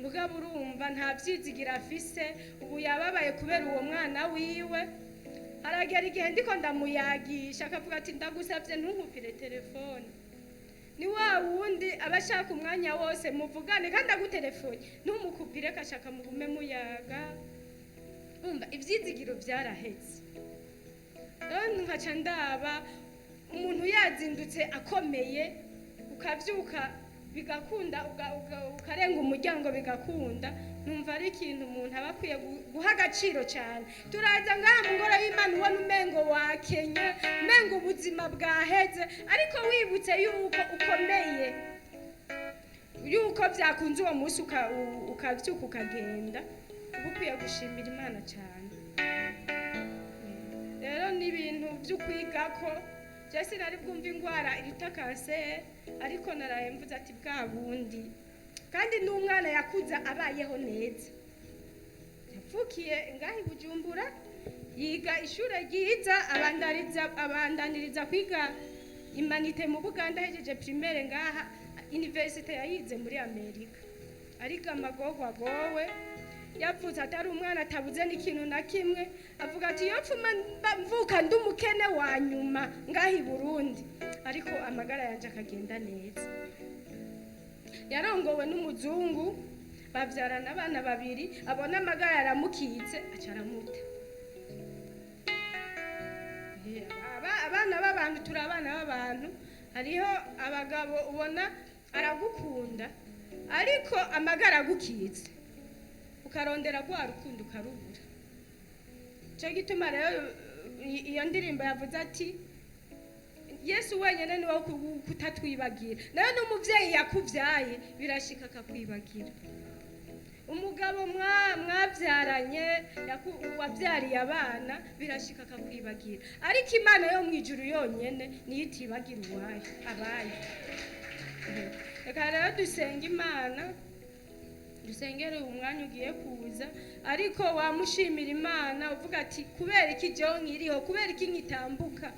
Mugabo urumva nta vyizigira afise ubu yababaye kubera uwo mwana wiwe. Aragera igihe ndiko ndamuyagisha akavuga ati ndagusavye ntunkupire telefone. Ni wa wundi abashaka umwanya wose muvugane kandi agutelefone ntumukupire kashaka mugume muyaga. Umva ivyizigiro vyaraheze. Rero nkaca ndaba umuntu yazindutse akomeye ukavyuka bigakunda ukarenga umuryango bigakunda. Numva ari ikintu umuntu aba akwiye guha agaciro cyane. Turaza ngaha mu ngoro y'Imana ubona umengo wakenye umengo ubuzima bwaheze ariko wibutse yuko ukomeye yuko byakunze uwo munsi ukavyuka ukagenda uba ukwiye gushimira Imana cyane. Rero ni ibintu by'ukwigako Jesse nari bwumva ingwara irita kanseri ariko naraye mvuze ati bwa bundi kandi n'umwana yakuza abayeho neza. Yapfukiye ngahi Bujumbura yiga ishure ryiza abandaniriza kwiga imanite mu Buganda hejeje primaire ngaha university yayize muri Amerika. Ariko amagogwa gowe yapfuza atari umwana atabuze n'ikintu na kimwe avuga ati yo pfuma mvuka ndumukene wa nyuma ngahi Burundi ariko amagara yanje akagenda neza. Yarongowe n'umuzungu bavyarana abana babiri abona amagara yaramukitse acaramuta. Abana b'abantu turabana b'abantu hariho abagabo ubona aragukunda ariko amagara agukitse ukarondera rwa rukundo ukarubura. Cyo gituma rero iyo ndirimbo yavuze ati Yesu wenyine niwe kutatwibagira, nawe n'umubyeyi yakubyaye birashika akakwibagira. Umugabo mwabyaranye wabyariye abana birashika akakwibagira, ariko Imana yo mu ijuru yonyine niyo itibagira uwayo abaye. Reka rero dusenga Imana, dusengere umwanya ugiye kuza, ariko wamushimira Imana uvuga ati kubera iki jewe nkiriho, kubera iki nkitambuka.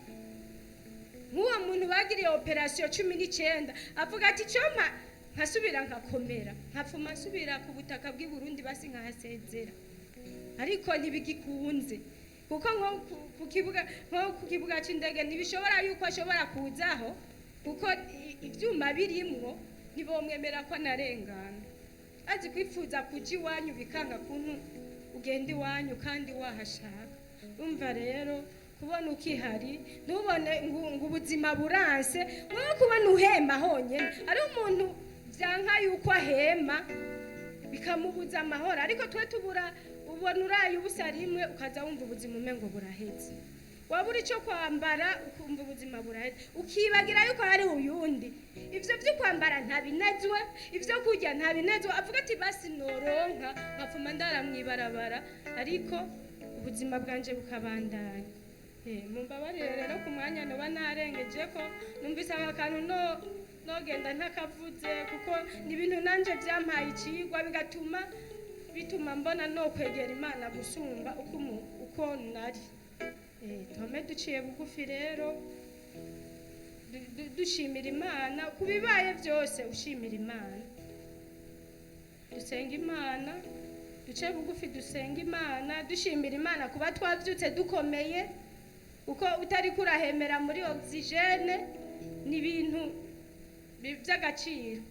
Nk'uwo muntu bagiriye operasiyo 19 avuga ati cyompa nkasubira nkakomera nkapfuma nsubira ku butaka bw'i Burundi basi nkahasezera, ariko ntibigikunze kuko nko ku kibuga cy'indege ntibishobora yuko ashobora kuzaho kuko ibyuma birimwo ntibomwemera ko narengana. Azi kwifuza kuja iwanyu bikanga kuntu ugenda iwanyu kandi wahashaka. Umva rero kubona ukihari ntubone ngo ubuzima buranse, wowe kubona uhema honyine. Ari umuntu byanka yuko ahema bikamubuza amahoro, ariko twe tubura ubona uraye ubusa rimwe ukaza wumva ubuzima umengo buraheze. Wabura icyo kwambara ukumva ubuzima buraheze, ukibagira yuko hari uyundi. Ivyo byo kwambara ntabinezwe, ivyo kurya ntabinezwe, avuga ati basi noronka nkapfuma ndara mwibarabara, ariko ubuzima bwanje bukabandanya. Mumbabarire rero ku mwanya noba narengeje ko numvise akantu nogenda ntakavuze, kuko ni ibintu nanje byampaye ikigwa bituma mbona no kwegera Imana gusumba uko nari. Tome duciye bugufi rero dushimira Imana kubibaye byose, ushimira Imana. Dusenga Imana, duce bugufi dusenga Imana, dushimira Imana kuba twabyutse dukomeye, uko utari kurahemera muri oxygene ni ibintu by'agaciro,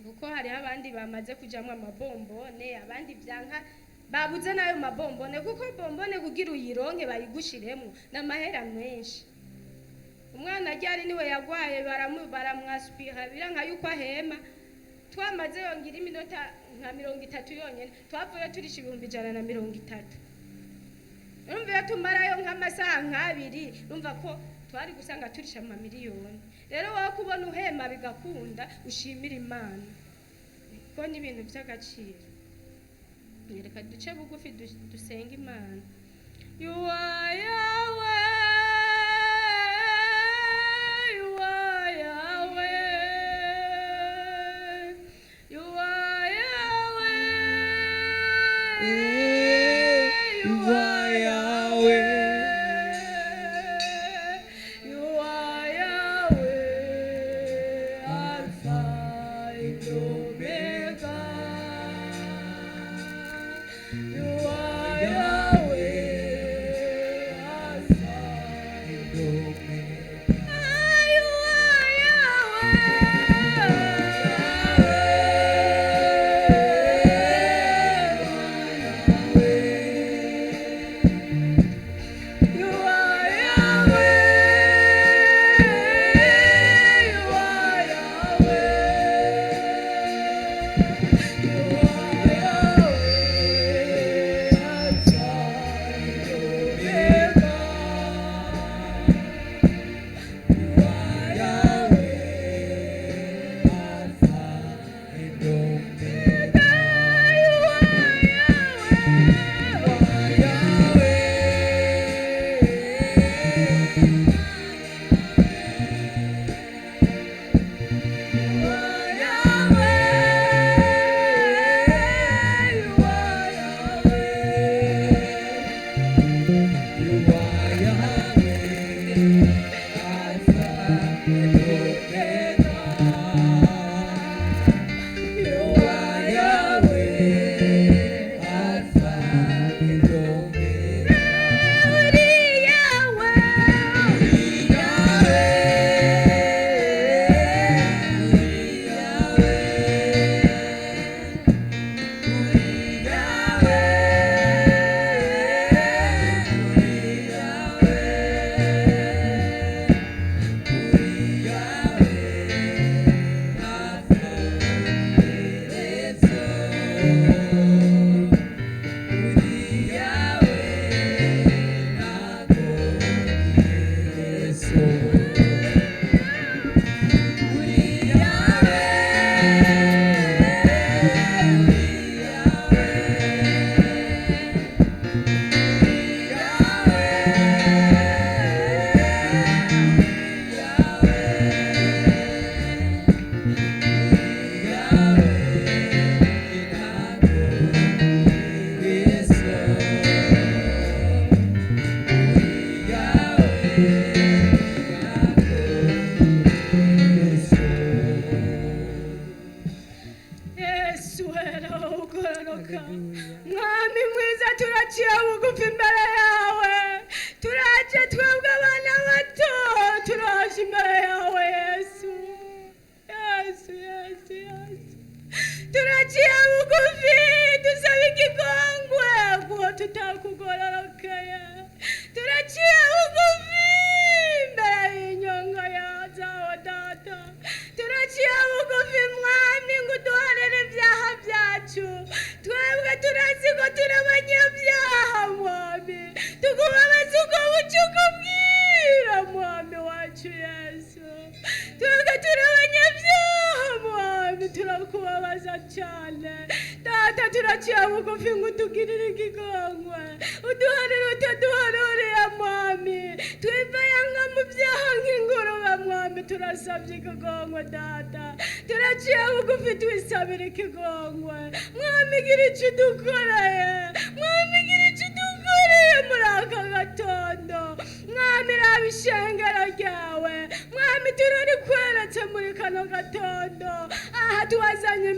kuko hari abandi bamaze kujamwa amabombone, abandi byanka babuze nayo mabombone, kuko bombone kugira uyironke bayigushiremo n'amahera menshi. Umwana ryari niwe yagwaye baramwaspira biranka yuko ahema, twamaze yongira iminota nka 30 yonyene twavuye turisha 130. Urumva yatumarayo nk'amasaha nk'abiri, urumva ko twari gusanga turisha amamiliyoni. Rero wowe kubona uhema bigakunda ushimira Imana, ko ni ibintu by'agaciro. Reka duce bugufi dusenga Imana. You are Yahweh, you are Yahweh, you are Yahweh, you are Yahweh, you are Yahweh, Alpha and Omega. You are Yahweh, Alpha and Omega. You are Yahweh. yesu wera ugororoka mwami mwiza turaciye bugufi imbere yawe turaje twebwe abana bato turaje imbere yawe yesu yesu yesu yesu turaciye bugufi dusaba ikigongwe kuko tutakugororokeye turaciye bugufi imbere y'inyonga zawe data turaciye bugufi mwami ngo uduharire ibyaha byacu twebwe turazi ko turi abanyabyaha mwami tukubabaza uko buca ukubwira mwami wacu yesu twebwe turi abanyabyaha mwami turakubabaza cyane data turaciye bugufi ngo utugirire ikigongwe uduharire utaduharuriye mwami twivayanga mu byaha nk'ingurube mwami turasabye ikigongwe data turaciye bugufi twisabira ikigongwe mwami gira icyo udukoreye mwami gira icyo udukoreye muri aka gatondo mwami raba ishengero ryawe mwami turarikweretse muri kano gatondo aha tuwazanye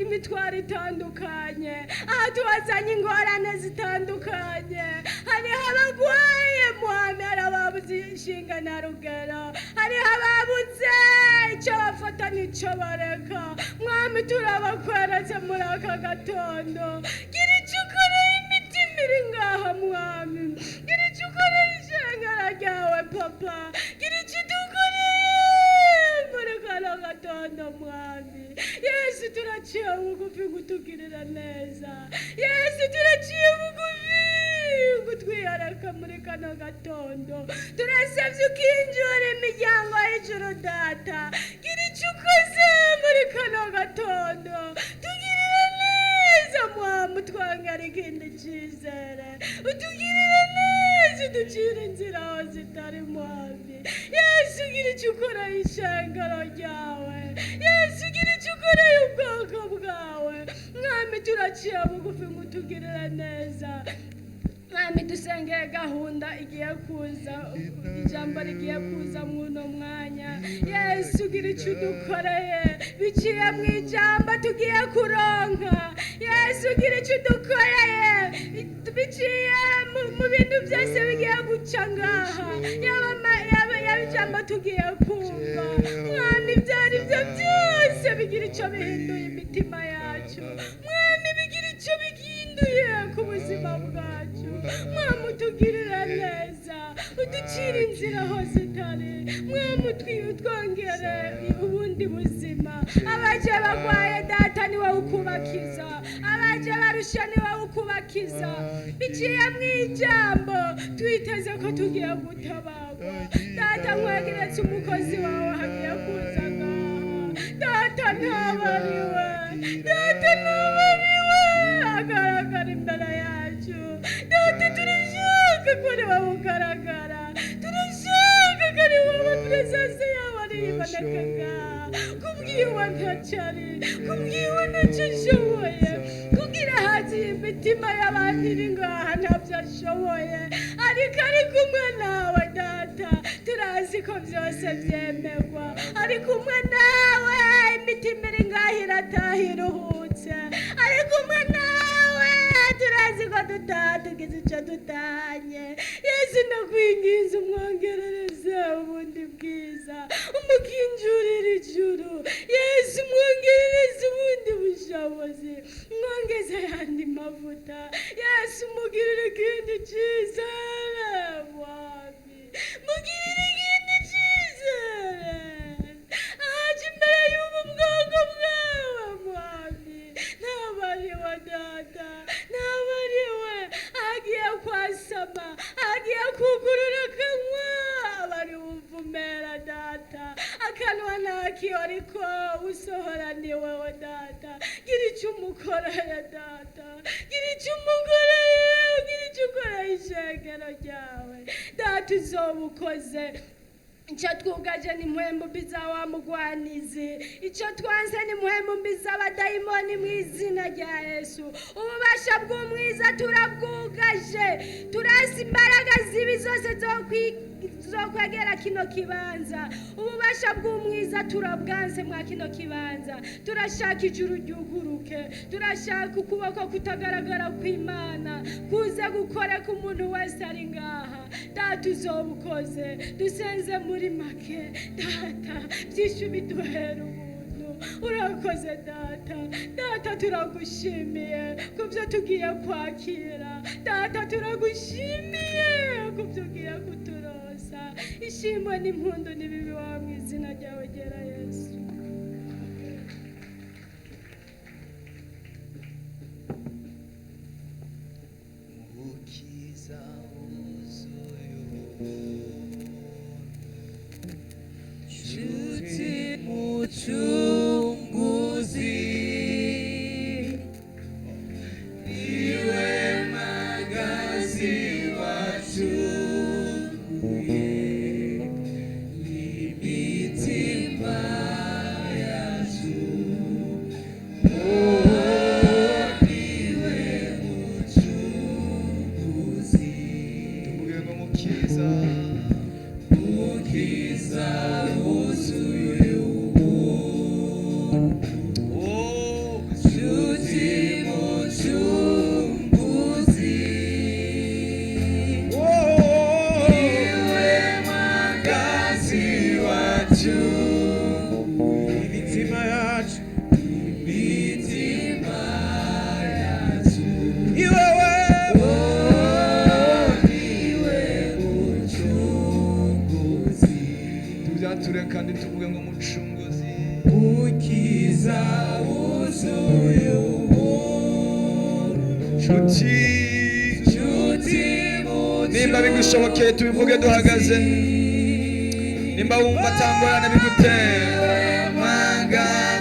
imitwaro itandukanye aha tuwazanye ingorane zitandukanye hariho abagwaye mwami hari ababuze inshinga na rugero hariho ababuze icyo bafata n'icyo bareka mwami turabakweretse muri aka gatondo gira icyo ukoreye imitima iri ngaha mwami gira icyo ukoreye ishengero ryawe papa gira icyo udukoreye muri kano gatondo mwami yesu turaciye bugufi gutugirira neza yesu turaciye bugufi gutwiyareka muri kano gatondo turasabye ukinjura imiryango y'ijuru data gira icyo ukoze muri kano gatondo tugirire neza mwami utwongera ikindi cyizere utugirire neza uducire inzira aho zitari mwami yesu gira icyo ukora ishengero ryawe yesu gira icyo ukoreye ubwoko bwawe mwami turaciye bugufi ngo utugirire neza mwami dusengeye gahunda igiye kuza ijambo rigiye kuza muno mwanya yesu gira icyo udukoreye biciye mu ijambo tugiye kuronka yesu gira icyo udukoreye biciye mu bintu byose bigiye guca ngaha yaba ijambo tugiye kumva mwami ibyo ari byo byose bigira icyo bihinduye imitima yacu mwami bigira icyo bihinduye ku buzima bwacu mwami utugirira neza uducire inzira aho zitari mwami utwongere ubundi buzima abaje bagwaye data ni wowe ukubakiza abaje barusha ni wowe ukubakiza biciye mu ijambo twiteze ko tugiye gutabarwa data nkwegeretse umukozi wawe hagiye kuza ngaha data ntabariwe data ntabariwe agaragara imbere yacu data turashaka ko ari wowe ugaragara turashaka ko ari wowe presence yawe ari iboneka ngaha kubwiwe ntacari kubwiwe ntacyo ashoboye kugira hazi imitima y'abantu iri ngaha ntabyo ashoboye ariko ari kumwe nawe data turazi ko byose byemerwa ari kumwe nawe imitima iri ngaha irataha iruhutse ari kumwe nawe turazi ko dutaha tugize icyo dutanye yesu ndakwinginze umwongerereze ubundi bwiza umukinjurire ijuru yesu umwongerereze ubundi bushobozi mwongeze ayandi mavuta yesu umugirire ikindi cyizere mwami mugirire ikindi cyizere ahaje imbere y'ubu bwoko bwawe mwami ntabariwe data ntabariwe agiye kwasama agiye kugurura akanwa abari buvumera data akanwa ntakiyo ariko usohora ni wowe data gira icyo umukoreye data gira icyo umukoreye gira icyo ukoreye ishengero ryawe data uzoba ukoze icyo twugaje ni muhembo mbiza wa mugwanizi icyo twanze ni muhembo mbiza abadayimoni mu izina rya yesu ububasha bw'umwiza turabwugaje turasi imbaraga zibi zose tuzokwegera kino kibanza ububasha bw'umwiza turabwanse mwa kino kibanza turashaka ijuru ryuguruke turashaka ukuboko kutagaragara kw'Imana kuze gukora ku muntu wese ari ngaha data uzobukoze dusenze muri make data byinshi biduhera ubuntu urakoze data turagushimiye kubyo tugiye kwakira data turagushimiye kubyo ugiye kuturosa ishimwe n'impundu n'ibibi wawe mu izina ryawe ryera Yesu. Muchunguzi niwe magazi wachunguye imitima yacu niwe muchunguzi tuvuge ngo mukiza wuzuye tuzature kandi tuvuge ngo mucunguzi ukiza wuzuye nshuti nimba bigushobokeye tubivuge duhagaze nimba wumva atangorane bigutera magana